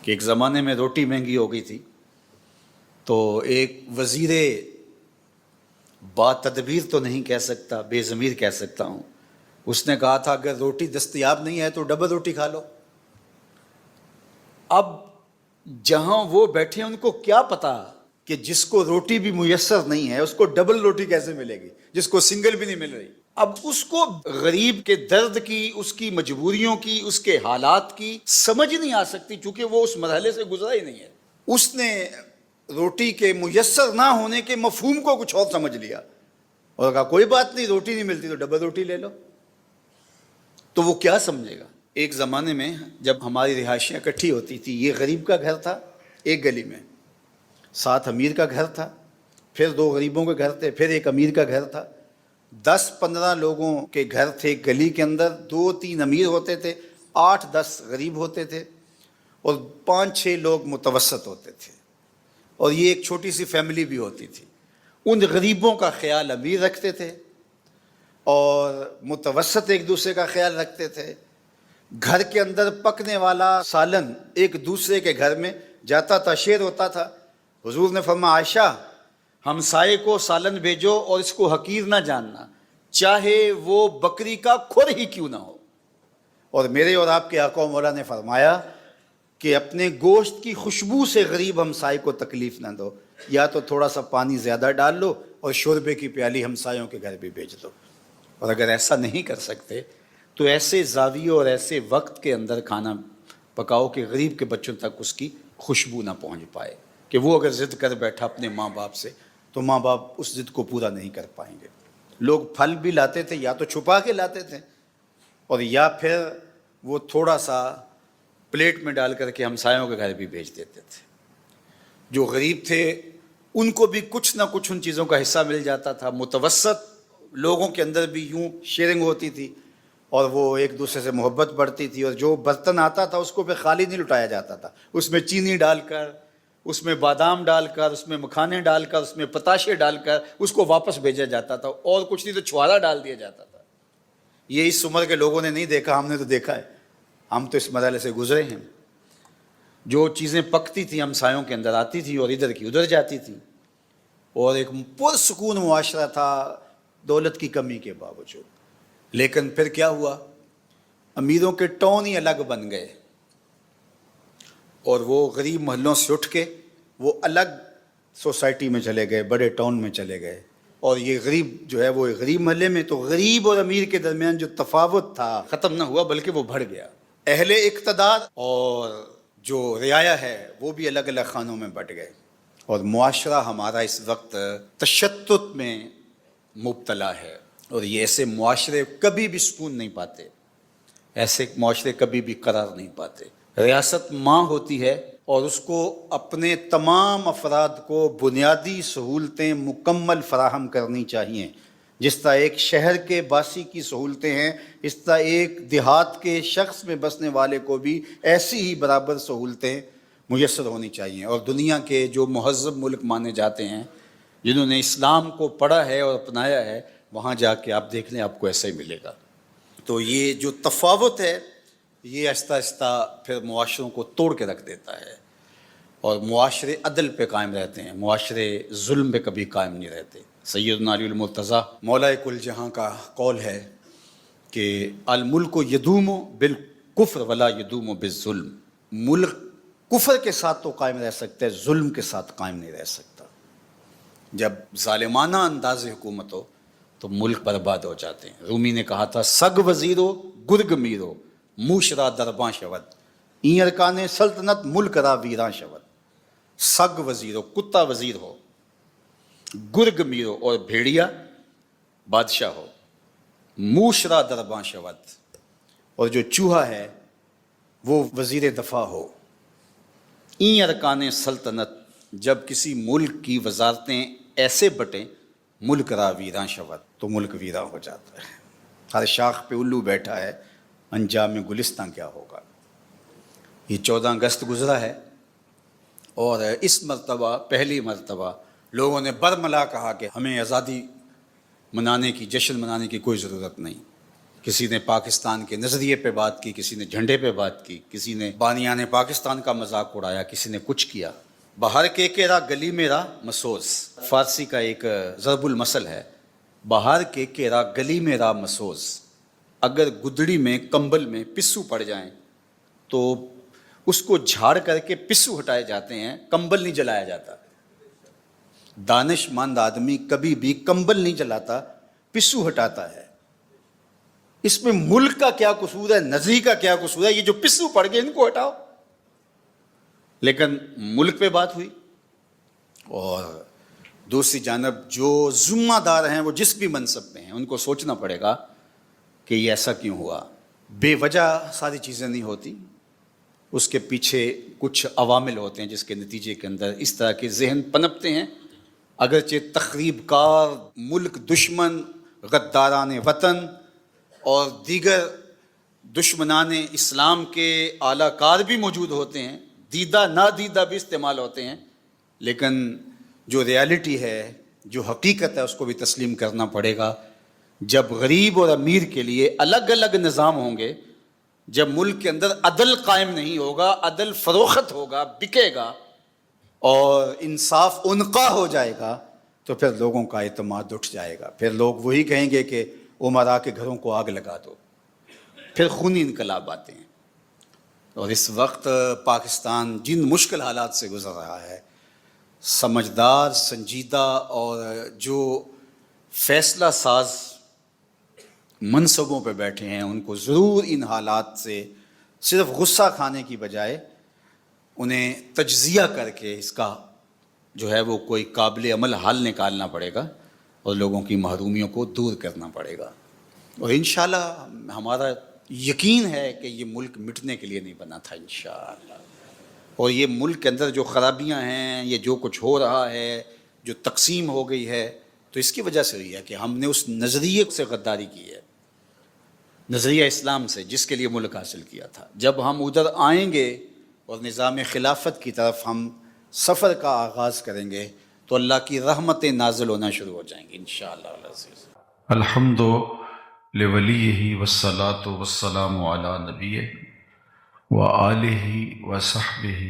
کہ ایک زمانے میں روٹی مہنگی ہو گئی تھی، تو ایک وزیر با تدبیر تو نہیں کہہ سکتا، بے ضمیر کہہ سکتا ہوں، اس نے کہا تھا اگر روٹی دستیاب نہیں ہے تو ڈبل روٹی کھا لو۔ اب جہاں وہ بیٹھے ہیں ان کو کیا پتا کہ جس کو روٹی بھی میسر نہیں ہے اس کو ڈبل روٹی کیسے ملے گی، جس کو سنگل بھی نہیں مل رہی۔ اب اس کو غریب کے درد کی، اس کی مجبوریوں کی، اس کے حالات کی سمجھ نہیں آ سکتی، چونکہ وہ اس مرحلے سے گزرا ہی نہیں ہے۔ اس نے روٹی کے میسر نہ ہونے کے مفہوم کو کچھ اور سمجھ لیا اور کہا کوئی بات نہیں، روٹی نہیں ملتی تو ڈبل روٹی لے لو۔ تو وہ کیا سمجھے گا؟ ایک زمانے میں جب ہماری رہائشیں اکٹھی ہوتی تھی، یہ غریب کا گھر تھا ایک گلی میں، ساتھ امیر کا گھر تھا، پھر دو غریبوں کے گھر تھے، پھر ایک امیر کا گھر تھا، 10-15 لوگوں کے گھر تھے ایک گلی کے اندر، 2-3 امیر ہوتے تھے، 8-10 غریب ہوتے تھے، اور 5-6 لوگ متوسط ہوتے تھے، اور یہ ایک چھوٹی سی فیملی بھی ہوتی تھی۔ ان غریبوں کا خیال امیر رکھتے تھے اور متوسط ایک دوسرے کا خیال رکھتے تھے۔ گھر کے اندر پکنے والا سالن ایک دوسرے کے گھر میں جاتا تھا، شیئر ہوتا تھا۔ حضور نے فرمایا عائشہ ہمسائے کو سالن بھیجو اور اس کو حقیر نہ جاننا، چاہے وہ بکری کا کھر ہی کیوں نہ ہو۔ اور میرے اور آپ کے آقا و مولا نے فرمایا کہ اپنے گوشت کی خوشبو سے غریب ہمسائے کو تکلیف نہ دو، یا تو تھوڑا سا پانی زیادہ ڈال لو اور شوربے کی پیالی ہمسایوں کے گھر بھی بھیج دو۔ اور اگر ایسا نہیں کر سکتے تو ایسے زاویوں اور ایسے وقت کے اندر کھانا پکاؤ کہ غریب کے بچوں تک اس کی خوشبو نہ پہنچ پائے، کہ وہ اگر ضد کر بیٹھا اپنے ماں باپ سے تو ماں باپ اس ضد کو پورا نہیں کر پائیں گے۔ لوگ پھل بھی لاتے تھے، یا تو چھپا کے لاتے تھے اور یا پھر وہ تھوڑا سا پلیٹ میں ڈال کر کے ہمسایوں کے گھر بھی بھیج دیتے تھے۔ جو غریب تھے ان کو بھی کچھ نہ کچھ ان چیزوں کا حصہ مل جاتا تھا۔ متوسط لوگوں کے اندر بھی یوں شیئرنگ ہوتی تھی اور وہ ایک دوسرے سے محبت بڑھتی تھی، اور جو برتن آتا تھا اس کو پھر خالی نہیں لٹایا جاتا تھا، اس میں چینی ڈال کر، اس میں بادام ڈال کر، اس میں مکھانے ڈال کر، اس میں پتاشے ڈال کر اس کو واپس بھیجا جاتا تھا، اور کچھ نہیں تو چھوارا ڈال دیا جاتا تھا۔ یہ اس عمر کے لوگوں نے نہیں دیکھا، ہم نے تو دیکھا ہے، ہم تو اس مرحلے سے گزرے ہیں۔ جو چیزیں پکتی تھیں ہمسایوں کے اندر آتی تھی اور ادھر کی ادھر جاتی تھی، اور ایک پرسکون معاشرہ تھا دولت کی کمی کے باوجود۔ لیکن پھر کیا ہوا؟ امیروں کے ٹون ہی الگ بن گئے، اور وہ غریب محلوں سے اٹھ کے وہ الگ سوسائٹی میں چلے گئے، بڑے ٹاؤن میں چلے گئے، اور یہ غریب جو ہے وہ غریب محلے میں، تو غریب اور امیر کے درمیان جو تفاوت تھا ختم نہ ہوا بلکہ وہ بڑھ گیا۔ اہل اقتدار اور جو رعایا ہے وہ بھی الگ الگ خانوں میں بٹ گئے، اور معاشرہ ہمارا اس وقت تشدد میں مبتلا ہے، اور یہ ایسے معاشرے کبھی بھی سکون نہیں پاتے، ایسے معاشرے کبھی بھی قرار نہیں پاتے۔ ریاست ماں ہوتی ہے اور اس کو اپنے تمام افراد کو بنیادی سہولتیں مکمل فراہم کرنی چاہیے۔ جس طرح ایک شہر کے باسی کی سہولتیں ہیں، اس طرح ایک دیہات کے شخص میں بسنے والے کو بھی ایسی ہی برابر سہولتیں میسر ہونی چاہیے۔ اور دنیا کے جو مہذب ملک مانے جاتے ہیں، جنہوں نے اسلام کو پڑھا ہے اور اپنایا ہے، وہاں جا کے آپ دیکھ لیں آپ کو ایسا ہی ملے گا۔ تو یہ جو تفاوت ہے یہ آہستہ آہستہ پھر معاشروں کو توڑ کے رکھ دیتا ہے، اور معاشرے عدل پہ قائم رہتے ہیں، معاشرے ظلم پہ کبھی قائم نہیں رہتے۔ سیدنا علی المرتضیٰ مولا کل جہاں کا قول ہے کہ الملک یدوم بالکفر ولا یدوم بالظلم، ملک کفر کے ساتھ تو قائم رہ سکتا ہے، ظلم کے ساتھ قائم نہیں رہ سکتا۔ جب ظالمانہ انداز حکومت ہو تو ملک برباد ہو جاتے ہیں۔ رومی نے کہا تھا سگ وزیرو گرگ میرو موشرا درباں شود، این ارکان سلطنت ملک را ویراں شود۔ سگ وزیر ہو، کتا وزیر ہو، گرگ میرو اور بھیڑیا بادشاہ ہو، موشرا درباں شود، اور جو چوہا ہے وہ وزیر دفاع ہو۔ این ارکان سلطنت، جب کسی ملک کی وزارتیں ایسے بٹیں، ملک را ویراں شود، تو ملک ویراں ہو جاتا ہے۔ ہر شاخ پہ الو بیٹھا ہے، انجام گلستان کیا ہوگا۔ یہ 14 اگست گزرا ہے، اور اس مرتبہ پہلی مرتبہ لوگوں نے برملا کہا کہ ہمیں آزادی منانے کی، جشن منانے کی کوئی ضرورت نہیں، کسی نے پاکستان کے نظریے پہ بات کی، کسی نے جھنڈے پہ بات کی، کسی نے بانیان پاکستان کا مذاق اڑایا، کسی نے کچھ کیا۔ باہر کے کیرا گلی میرا مسوس، فارسی کا ایک ضرب المثل ہے، باہر کے کیرا گلی میرا مسوس۔ اگر گدڑی میں کمبل میں پسو پڑ جائیں تو اس کو جھاڑ کر کے پسو ہٹائے جاتے ہیں، کمبل نہیں جلایا جاتا۔ دانش مند آدمی کبھی بھی کمبل نہیں جلاتا، پسو ہٹاتا ہے۔ اس میں ملک کا کیا قصور ہے، نظری کا کیا قصور ہے؟ یہ جو پسو پڑ گئے ان کو ہٹاؤ۔ لیکن ملک پہ بات ہوئی، اور دوسری جانب جو ذمہ دار ہیں وہ جس بھی منصب پہ ہیں ان کو سوچنا پڑے گا کہ یہ ایسا کیوں ہوا۔ بے وجہ ساری چیزیں نہیں ہوتی، اس کے پیچھے کچھ عوامل ہوتے ہیں جس کے نتیجے کے اندر اس طرح کے ذہن پنپتے ہیں۔ اگرچہ تخریب کار، ملک دشمن، غداران وطن اور دیگر دشمنان اسلام کے اعلیٰ کار بھی موجود ہوتے ہیں، دیدہ نادیدہ بھی استعمال ہوتے ہیں، لیکن جو ریالٹی ہے، جو حقیقت ہے، اس کو بھی تسلیم کرنا پڑے گا۔ جب غریب اور امیر کے لیے الگ الگ نظام ہوں گے، جب ملک کے اندر عدل قائم نہیں ہوگا، عدل فروخت ہوگا، بکے گا اور انصاف عنقا ہو جائے گا، تو پھر لوگوں کا اعتماد اٹھ جائے گا۔ پھر لوگ وہی کہیں گے کہ امراء کے گھروں کو آگ لگا دو، پھر خونی انقلاب آتے ہیں۔ اور اس وقت پاکستان جن مشکل حالات سے گزر رہا ہے، سمجھدار، سنجیدہ اور جو فیصلہ ساز منصبوں پہ بیٹھے ہیں ان کو ضرور ان حالات سے صرف غصہ کھانے کی بجائے انہیں تجزیہ کر کے اس کا جو ہے وہ کوئی قابل عمل حل نکالنا پڑے گا اور لوگوں کی محرومیوں کو دور کرنا پڑے گا۔ اور انشاءاللہ ہمارا یقین ہے کہ یہ ملک مٹنے کے لیے نہیں بنا تھا انشاءاللہ، اور یہ ملک کے اندر جو خرابیاں ہیں، یہ جو کچھ ہو رہا ہے، جو تقسیم ہو گئی ہے، تو اس کی وجہ سے ہوئی ہے کہ ہم نے اس نظریے سے غداری کی ہے، نظریہ اسلام سے، جس کے لیے ملک حاصل کیا تھا۔ جب ہم ادھر آئیں گے اور نظام خلافت کی طرف ہم سفر کا آغاز کریں گے تو اللہ کی رحمتیں نازل ہونا شروع ہو جائیں گی انشاءاللہ العزیز۔ الحمد لولیہ والصلاة والسلام علی نبیہ وآلہ وصحبہ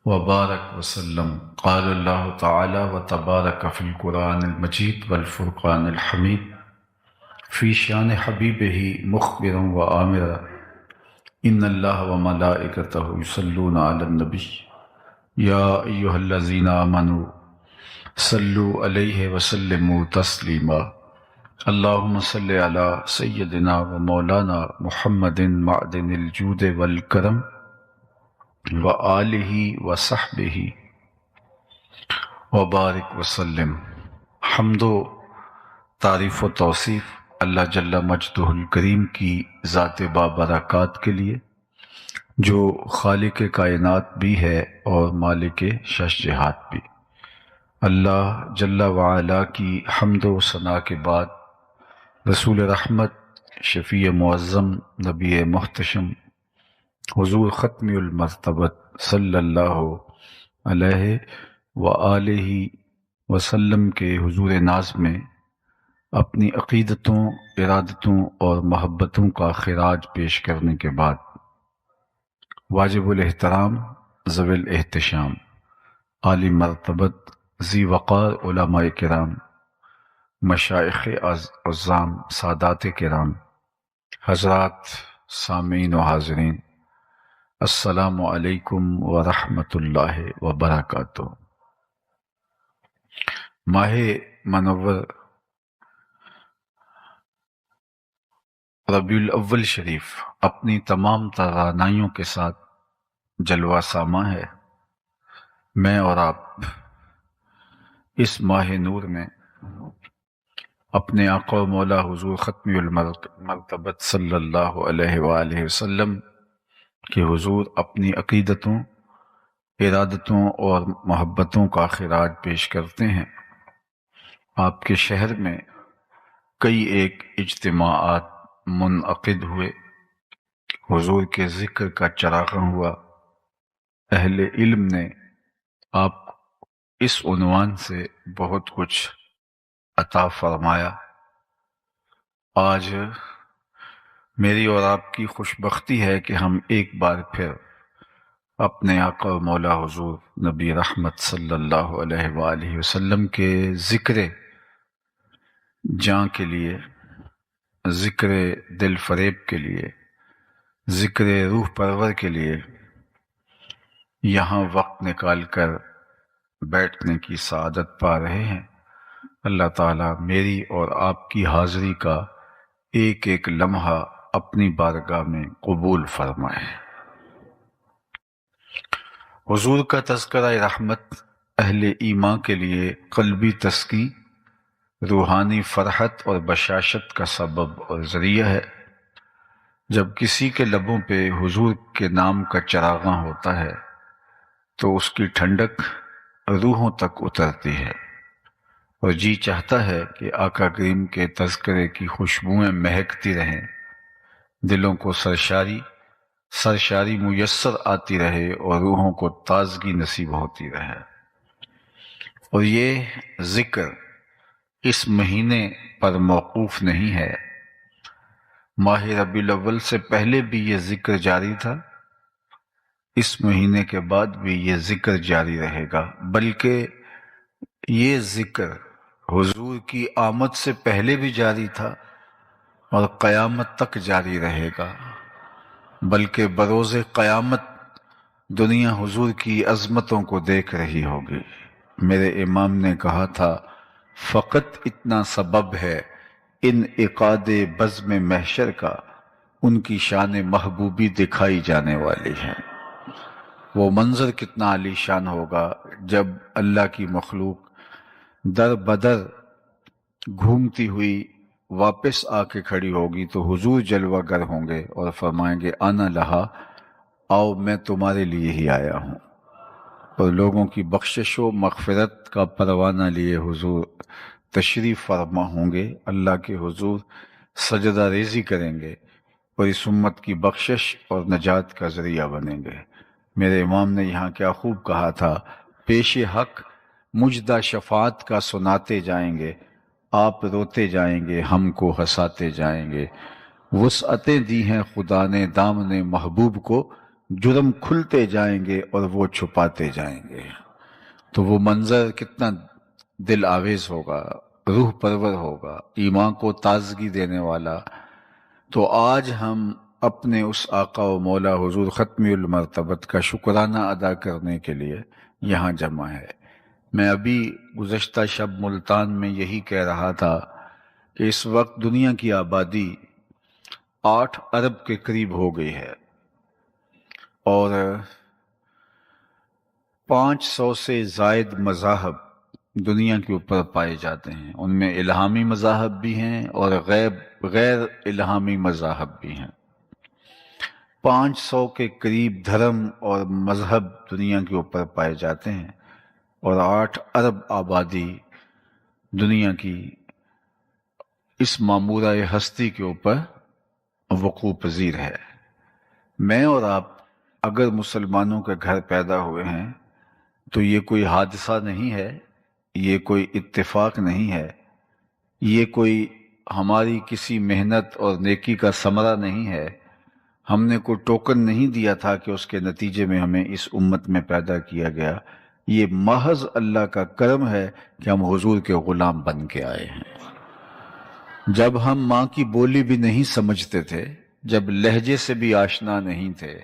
وبارک وسلم۔ قال اللہ تعالی وتبارک فی القرآن المجید والفرقان الحمید فی شان حبیبہ مخبرا وآمرا ان اللہ وملائکتہ یصلون علی النبی یا ایہا الذین آمنوا صلوا علیہ وسلموا تسلیما۔ اللہم صلی علی سیدنا و مولانا محمد معدن الجود والکرم وآلہ وصحبہ وبارک وسلم۔ حمد و تعریف و توصیف اللہ جل مجدہ الکریم کی ذات بابرکات کے لیے، جو خالق کائنات بھی ہے اور مالک شش جہات بھی۔ اللہ جل وعلا کی حمد و ثنا کے بعد رسول رحمت، شفیع معظم، نبی محتشم، حضور ختم المرتبت صلی اللہ علیہ وآلہ وسلم کے حضور ناز میں اپنی عقیدتوں، ارادتوں اور محبتوں کا خراج پیش کرنے کے بعد واجب الاحترام، ذوی الاحتشام، عالی مرتبت، ذی وقار علماء کرام، مشائخ عظام، سادات کرام، حضرات سامعین و حاضرین، السلام علیکم ورحمۃ اللہ وبرکاتہ۔ ماہ منور ربیع الاول شریف اپنی تمام توانائیوں کے ساتھ جلوہ ساماں ہے۔ میں اور آپ اس ماہ نور میں اپنے آقا و مولا حضور ختم المرتبت صلی اللہ علیہ وآلہ وسلم کہ حضور اپنی عقیدتوں، ارادتوں اور محبتوں کا خراج پیش کرتے ہیں۔ آپ کے شہر میں کئی ایک اجتماعات منعقد ہوئے، حضور کے ذکر کا چراغاں ہوا، اہل علم نے آپ اس عنوان سے بہت کچھ عطا فرمایا، آج میری اور آپ کی خوش بختی ہے کہ ہم ایک بار پھر اپنے آقا و مولا حضور نبی رحمت صلی اللہ علیہ وآلہ وسلم کے ذکر جاں کے لیے، ذکر دل فریب کے لیے، ذکر روح پرور کے لیے یہاں وقت نکال کر بیٹھنے کی سعادت پا رہے ہیں۔ اللہ تعالیٰ میری اور آپ کی حاضری کا ایک ایک لمحہ اپنی بارگاہ میں قبول فرمائے۔ حضور کا تذکرہ رحمت اہل ایمان کے لیے قلبی تسکین، روحانی فرحت اور بشاشت کا سبب اور ذریعہ ہے۔ جب کسی کے لبوں پہ حضور کے نام کا چراغاں ہوتا ہے تو اس کی ٹھنڈک روحوں تک اترتی ہے اور جی چاہتا ہے کہ آقا کریم کے تذکرے کی خوشبوئیں مہکتی رہیں، دلوں کو سرشاری میسر آتی رہے اور روحوں کو تازگی نصیب ہوتی رہے۔ اور یہ ذکر اس مہینے پر موقوف نہیں ہے، ماہ ربیع الاول سے پہلے بھی یہ ذکر جاری تھا، اس مہینے کے بعد بھی یہ ذکر جاری رہے گا، بلکہ یہ ذکر حضور کی آمد سے پہلے بھی جاری تھا اور قیامت تک جاری رہے گا، بلکہ بروز قیامت دنیا حضور کی عظمتوں کو دیکھ رہی ہوگی۔ میرے امام نے کہا تھا، فقط اتنا سبب ہے انعقاد بزم محشر کا، ان کی شان محبوبی دکھائی جانے والی ہے۔ وہ منظر کتنا عالی شان ہوگا جب اللہ کی مخلوق در بدر گھومتی ہوئی واپس آ کے کھڑی ہوگی تو حضور جلوہ گر ہوں گے اور فرمائیں گے آنا لہا، آؤ میں تمہارے لیے ہی آیا ہوں، اور لوگوں کی بخشش و مغفرت کا پروانہ لیے حضور تشریف فرما ہوں گے، اللہ کے حضور سجدہ ریزی کریں گے اور اس امت کی بخشش اور نجات کا ذریعہ بنیں گے۔ میرے امام نے یہاں کیا خوب کہا تھا، پیش حق مجدہ شفاعت کا سناتے جائیں گے، آپ روتے جائیں گے ہم کو ہنساتے جائیں گے، وسعتیں دی ہیں خدا نے دامن محبوب کو، جرم کھلتے جائیں گے اور وہ چھپاتے جائیں گے۔ تو وہ منظر کتنا دل آویز ہوگا، روح پرور ہوگا، ایمان کو تازگی دینے والا۔ تو آج ہم اپنے اس آقا و مولا حضور ختمی المرتبت کا شکرانہ ادا کرنے کے لیے یہاں جمع ہے۔ میں ابھی گزشتہ شب ملتان میں یہی کہہ رہا تھا کہ اس وقت دنیا کی آبادی 8 ارب کے قریب ہو گئی ہے اور 500 سے زائد مذاہب دنیا کے اوپر پائے جاتے ہیں، ان میں الہامی مذاہب بھی ہیں اور غیر الہامی مذاہب بھی ہیں۔ 500 کے قریب دھرم اور مذہب دنیا کے اوپر پائے جاتے ہیں اور 8 ارب آبادی دنیا کی اس معمورہ ہستی کے اوپر وقوع پذیر ہے۔ میں اور آپ اگر مسلمانوں کے گھر پیدا ہوئے ہیں تو یہ کوئی حادثہ نہیں ہے، یہ کوئی اتفاق نہیں ہے، یہ کوئی ہماری کسی محنت اور نیکی کا ثمرہ نہیں ہے، ہم نے کوئی ٹوکن نہیں دیا تھا کہ اس کے نتیجے میں ہمیں اس امت میں پیدا کیا گیا، یہ محض اللہ کا کرم ہے کہ ہم حضور کے غلام بن کے آئے ہیں۔ جب ہم ماں کی بولی بھی نہیں سمجھتے تھے، جب لہجے سے بھی آشنا نہیں تھے،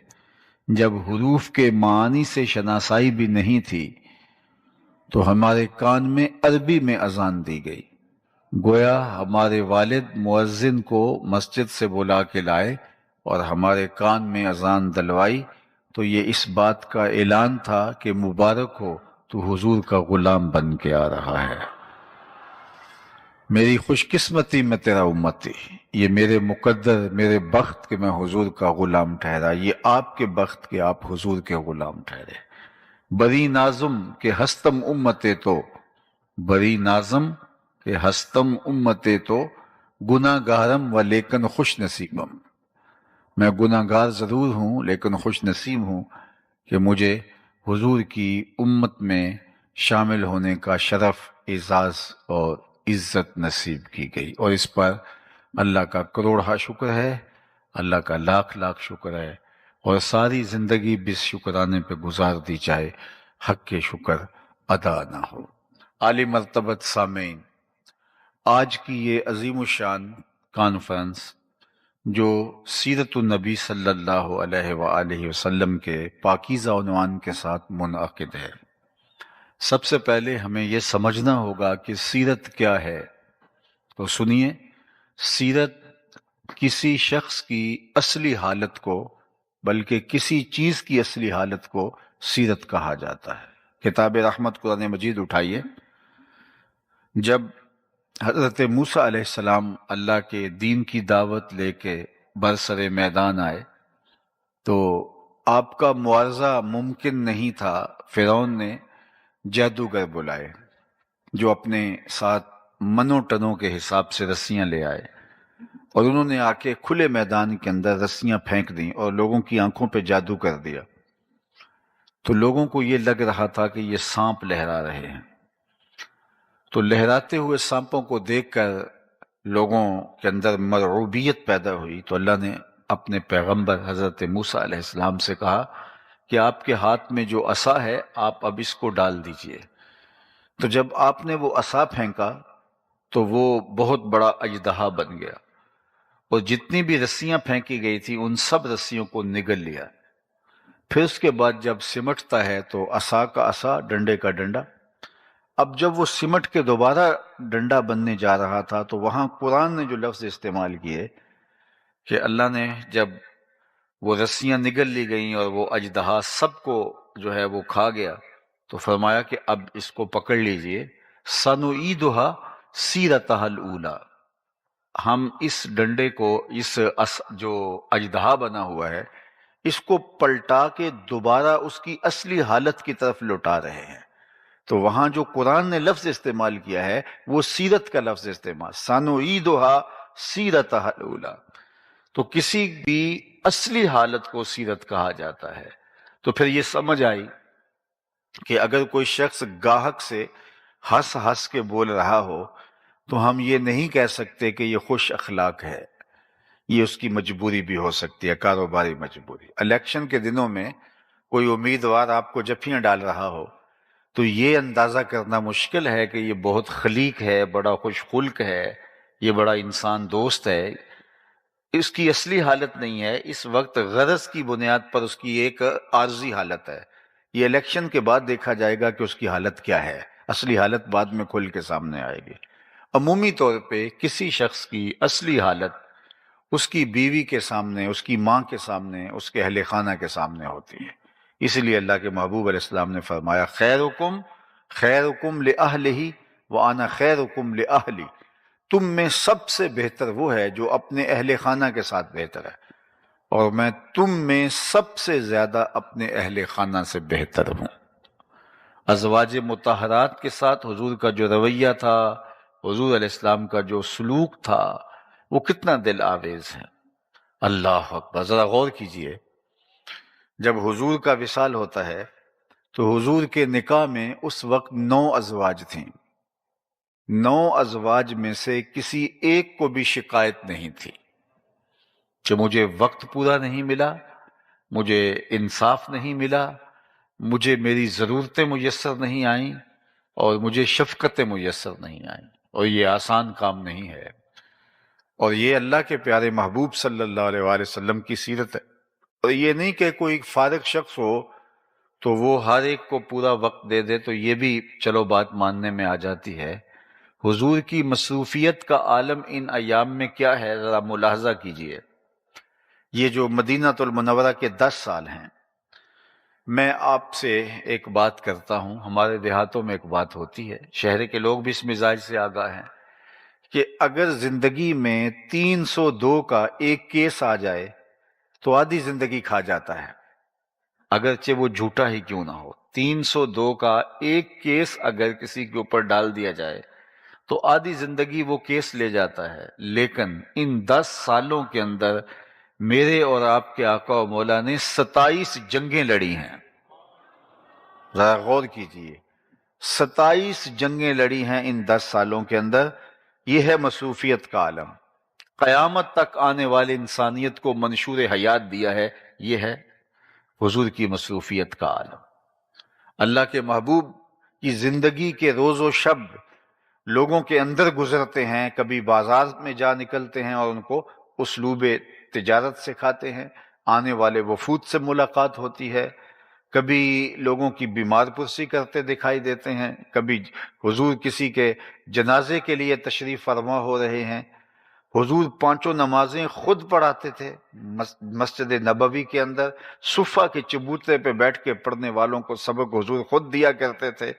جب حروف کے معانی سے شناسائی بھی نہیں تھی، تو ہمارے کان میں عربی میں اذان دی گئی، گویا ہمارے والد مؤذن کو مسجد سے بلا کے لائے اور ہمارے کان میں اذان دلوائی، تو یہ اس بات کا اعلان تھا کہ مبارک ہو تو حضور کا غلام بن کے آ رہا ہے۔ میری خوش قسمتی میں تیرا امتی، یہ میرے مقدر، میرے بخت کہ میں حضور کا غلام ٹھہرا، یہ آپ کے بخت کہ آپ حضور کے غلام ٹھہرے۔ بری نازم کہ ہستم امتے تو، بری نازم کہ ہستم امتے تو، گناہ گارم و لیکن خوش نصیبم، میں گناہ گار ضرور ہوں لیکن خوش نصیب ہوں کہ مجھے حضور کی امت میں شامل ہونے کا شرف، اعزاز اور عزت نصیب کی گئی، اور اس پر اللہ کا کروڑہ شکر ہے، اللہ کا لاکھ لاکھ شکر ہے، اور ساری زندگی بس شکرانے پہ گزار دی جائے، حق کے شکر ادا نہ ہو۔ عالی مرتبت سامعین، آج کی یہ عظیم الشان کانفرنس جو سیرت النبی صلی اللہ علیہ وآلہ وسلم کے پاکیزہ عنوان کے ساتھ منعقد ہے، سب سے پہلے ہمیں یہ سمجھنا ہوگا کہ سیرت کیا ہے۔ تو سنیے، سیرت کسی شخص کی اصلی حالت کو، بلکہ کسی چیز کی اصلی حالت کو سیرت کہا جاتا ہے۔ کتاب رحمت قرآن مجید اٹھائیے۔ جب حضرت موسیٰ علیہ السلام اللہ کے دین کی دعوت لے کے برسر میدان آئے تو آپ کا معارضہ ممکن نہیں تھا۔ فرعون نے جادوگر بلائے جو اپنے ساتھ منوں ٹنوں کے حساب سے رسیاں لے آئے، اور انہوں نے آ کے کھلے میدان کے اندر رسیاں پھینک دیں اور لوگوں کی آنکھوں پہ جادو کر دیا۔ تو لوگوں کو یہ لگ رہا تھا کہ یہ سانپ لہرا رہے ہیں۔ تو لہراتے ہوئے سانپوں کو دیکھ کر لوگوں کے اندر مرعوبیت پیدا ہوئی، تو اللہ نے اپنے پیغمبر حضرت موسیٰ علیہ السلام سے کہا کہ آپ کے ہاتھ میں جو عصا ہے آپ اب اس کو ڈال دیجئے۔ تو جب آپ نے وہ عصا پھینکا تو وہ بہت بڑا اژدہا بن گیا، اور جتنی بھی رسیاں پھینکی گئی تھی ان سب رسیوں کو نگل لیا۔ پھر اس کے بعد جب سمٹتا ہے تو عصا کا عصا، ڈنڈے کا ڈنڈا۔ اب جب وہ سمٹ کے دوبارہ ڈنڈا بننے جا رہا تھا تو وہاں قرآن نے جو لفظ استعمال کیے کہ اللہ نے جب وہ رسیاں نگل لی گئیں اور وہ اژدہا سب کو جو ہے وہ کھا گیا، تو فرمایا کہ اب اس کو پکڑ لیجئے، سَنُعِيدُهَا سِيرَتَهَا الْأُولَى، ہم اس ڈنڈے کو، جو اژدہا بنا ہوا ہے، اس کو پلٹا کے دوبارہ اس کی اصلی حالت کی طرف لوٹا رہے ہیں۔ تو وہاں جو قرآن نے لفظ استعمال کیا ہے وہ سیرت کا لفظ استعمال، سَنُعِيدُهَا سِيرَتَهَا الْأُولَى۔ تو کسی بھی اصلی حالت کو سیرت کہا جاتا ہے۔ تو پھر یہ سمجھ آئی کہ اگر کوئی شخص گاہک سے ہنس ہنس کے بول رہا ہو تو ہم یہ نہیں کہہ سکتے کہ یہ خوش اخلاق ہے، یہ اس کی مجبوری بھی ہو سکتی ہے، کاروباری مجبوری۔ الیکشن کے دنوں میں کوئی امیدوار آپ کو جفیاں ڈال رہا ہو تو یہ اندازہ کرنا مشکل ہے کہ یہ بہت خلیق ہے، بڑا خوش خلق ہے، یہ بڑا انسان دوست ہے۔ اس کی اصلی حالت نہیں ہے، اس وقت غرض کی بنیاد پر اس کی ایک عارضی حالت ہے۔ یہ الیکشن کے بعد دیکھا جائے گا کہ اس کی حالت کیا ہے، اصلی حالت بعد میں کھل کے سامنے آئے گی۔ عمومی طور پہ کسی شخص کی اصلی حالت اس کی بیوی کے سامنے، اس کی ماں کے سامنے، اس کے اہل خانہ کے سامنے ہوتی ہے۔ اس لیے اللہ کے محبوب علیہ السلام نے فرمایا خیرکم خیرکم لأہلہ وانا خیرکم لأہلی، تم میں سب سے بہتر وہ ہے جو اپنے اہل خانہ کے ساتھ بہتر ہے، اور میں تم میں سب سے زیادہ اپنے اہل خانہ سے بہتر ہوں۔ ازواج مطہرات کے ساتھ حضور کا جو رویہ تھا، حضور علیہ السلام کا جو سلوک تھا، وہ کتنا دل آویز ہے۔ اللہ اکبر، ذرا غور کیجئے، جب حضور کا وصال ہوتا ہے تو حضور کے نکاح میں اس وقت 9 ازواج تھیں۔ 9 ازواج میں سے کسی ایک کو بھی شکایت نہیں تھی کہ مجھے وقت پورا نہیں ملا، مجھے انصاف نہیں ملا، مجھے میری ضرورتیں میسر نہیں آئیں، اور مجھے شفقتیں میسر نہیں آئیں، اور یہ آسان کام نہیں ہے۔ اور یہ اللہ کے پیارے محبوب صلی اللہ علیہ وآلہ وسلم کی سیرت ہے۔ اور یہ نہیں کہ کوئی فارغ شخص ہو تو وہ ہر ایک کو پورا وقت دے دے، تو یہ بھی چلو بات ماننے میں آ جاتی ہے۔ حضور کی مصروفیت کا عالم ان ایام میں کیا ہے، ذرا ملاحظہ کیجئے۔ یہ جو مدینہ المنورہ کے 10 سال ہیں، میں آپ سے ایک بات کرتا ہوں، ہمارے دیہاتوں میں ایک بات ہوتی ہے، شہر کے لوگ بھی اس مزاج سے آگاہ ہیں، کہ اگر زندگی میں 302 کا ایک کیس آ جائے تو آدھی زندگی کھا جاتا ہے، اگرچہ وہ جھوٹا ہی کیوں نہ ہو۔ 302 کا ایک کیس اگر کسی کے اوپر ڈال دیا جائے تو آدھی زندگی وہ کیس لے جاتا ہے۔ لیکن ان 10 سالوں کے اندر میرے اور آپ کے آقا و مولا نے 27 جنگیں لڑی ہیں۔ ذرا غور کیجئے، 27 جنگیں لڑی ہیں ان 10 سالوں کے اندر۔ یہ ہے مصروفیت کا عالم۔ قیامت تک آنے والے انسانیت کو منشور حیات دیا ہے، یہ ہے حضور کی مصروفیت کا عالم۔ اللہ کے محبوب کی زندگی کے روز و شب لوگوں کے اندر گزرتے ہیں، کبھی بازار میں جا نکلتے ہیں اور ان کو اسلوب تجارت سکھاتے ہیں، آنے والے وفود سے ملاقات ہوتی ہے، کبھی لوگوں کی بیمار پرسی کرتے دکھائی دیتے ہیں، کبھی حضور کسی کے جنازے کے لیے تشریف فرما ہو رہے ہیں۔ حضور پانچوں نمازیں خود پڑھاتے تھے مسجد نبوی کے اندر، صفہ کے چبوترے پہ بیٹھ کے پڑھنے والوں کو سبق حضور خود دیا کرتے تھے۔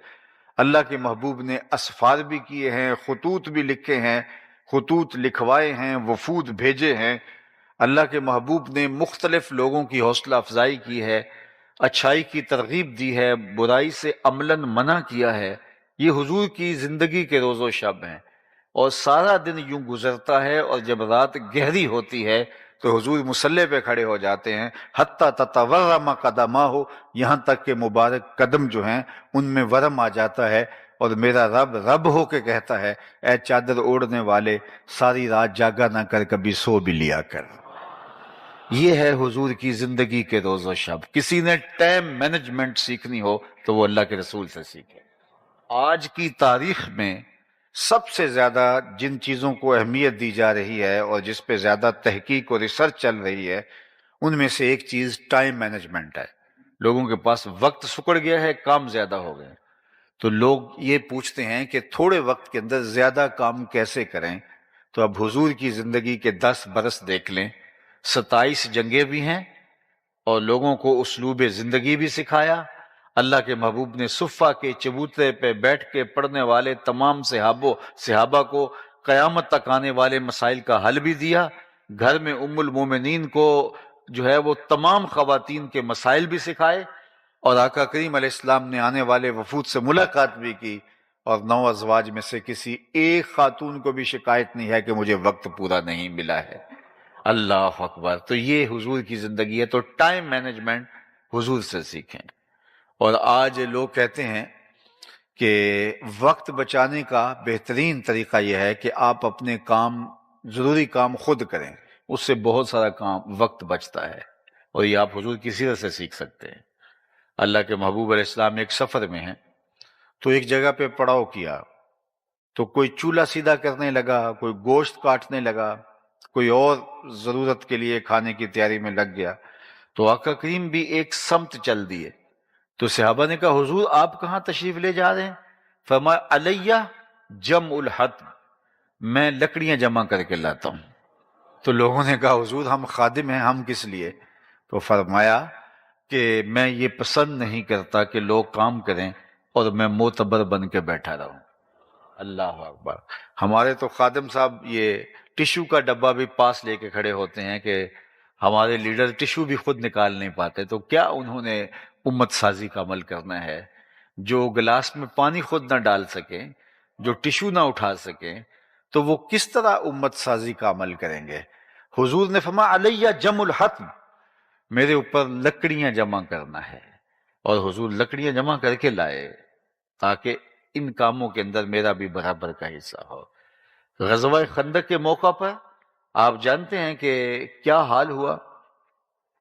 اللہ کے محبوب نے اسفار بھی کیے ہیں، خطوط بھی لکھے ہیں، خطوط لکھوائے ہیں، وفود بھیجے ہیں۔ اللہ کے محبوب نے مختلف لوگوں کی حوصلہ افزائی کی ہے، اچھائی کی ترغیب دی ہے، برائی سے عملاً منع کیا ہے۔ یہ حضور کی زندگی کے روز و شب ہیں، اور سارا دن یوں گزرتا ہے، اور جب رات گہری ہوتی ہے تو حضور مصلی پہ کھڑے ہو جاتے ہیں، حتیٰ تتورم قدماہ، یہاں تک کہ مبارک قدم جو ہیں ان میں ورم آ جاتا ہے، اور میرا رب رب ہو کے کہتا ہے، اے چادر اوڑھنے والے، ساری رات جاگا نہ کر، کبھی سو بھی لیا کر۔ یہ ہے حضور کی زندگی کے روز و شب۔ کسی نے ٹائم مینجمنٹ سیکھنی ہو تو وہ اللہ کے رسول سے سیکھے۔ آج کی تاریخ میں سب سے زیادہ جن چیزوں کو اہمیت دی جا رہی ہے اور جس پہ زیادہ تحقیق اور ریسرچ چل رہی ہے، ان میں سے ایک چیز ٹائم مینجمنٹ ہے۔ لوگوں کے پاس وقت سکڑ گیا ہے، کام زیادہ ہو گئے، تو لوگ یہ پوچھتے ہیں کہ تھوڑے وقت کے اندر زیادہ کام کیسے کریں۔ تو اب حضور کی زندگی کے 10 برس دیکھ لیں، 27 جنگیں بھی ہیں، اور لوگوں کو اسلوب زندگی بھی سکھایا۔ اللہ کے محبوب نے صفہ کے چبوترے پہ بیٹھ کے پڑھنے والے تمام صحابہ کو قیامت تک آنے والے مسائل کا حل بھی دیا۔ گھر میں ام المومنین کو جو ہے وہ تمام خواتین کے مسائل بھی سکھائے، اور آقا کریم علیہ السلام نے آنے والے وفود سے ملاقات بھی کی، اور 9 ازواج میں سے کسی ایک خاتون کو بھی شکایت نہیں ہے کہ مجھے وقت پورا نہیں ملا ہے۔ اللہ اکبر۔ تو یہ حضور کی زندگی ہے، تو ٹائم مینجمنٹ حضور سے سیکھیں۔ اور آج لوگ کہتے ہیں کہ وقت بچانے کا بہترین طریقہ یہ ہے کہ آپ اپنے ضروری کام خود کریں، اس سے بہت سارا وقت بچتا ہے، اور یہ آپ حضور کی سیرت سے سیکھ سکتے ہیں۔ اللہ کے محبوب علیہ السلام ایک سفر میں ہیں، تو ایک جگہ پہ پڑاؤ کیا، تو کوئی چولہا سیدھا کرنے لگا، کوئی گوشت کاٹنے لگا، کوئی اور ضرورت کے لیے کھانے کی تیاری میں لگ گیا، تو آقا کریم بھی ایک سمت چل دیے۔ تو صحابہ نے کہا، حضور آپ کہاں تشریف لے جا رہے ہیں؟ فرمایا، علیہ جمع الحطب، میں لکڑیاں جمع کر کے لاتا ہوں۔ تو لوگوں نے کہا، حضور ہم خادم ہیں، ہم کس لیے؟ تو فرمایا کہ میں یہ پسند نہیں کرتا کہ لوگ کام کریں اور میں معتبر بن کے بیٹھا رہوں۔ اللہ اکبر۔ ہمارے تو خادم صاحب یہ ٹشو کا ڈبہ بھی پاس لے کے کھڑے ہوتے ہیں کہ ہمارے لیڈر ٹشو بھی خود نکال نہیں پاتے، تو کیا انہوں نے امت سازی کا عمل کرنا ہے؟ جو گلاس میں پانی خود نہ ڈال سکیں، جو ٹشو نہ اٹھا سکیں، تو وہ کس طرح امت سازی کا عمل کریں گے؟ حضور نے فرمایا، علیہ جمع الحطب، میرے اوپر لکڑیاں جمع کرنا ہے، اور حضور لکڑیاں جمع کر کے لائے تاکہ ان کاموں کے اندر میرا بھی برابر کا حصہ ہو۔ غزوہ خندق کے موقع پر آپ جانتے ہیں کہ کیا حال ہوا؟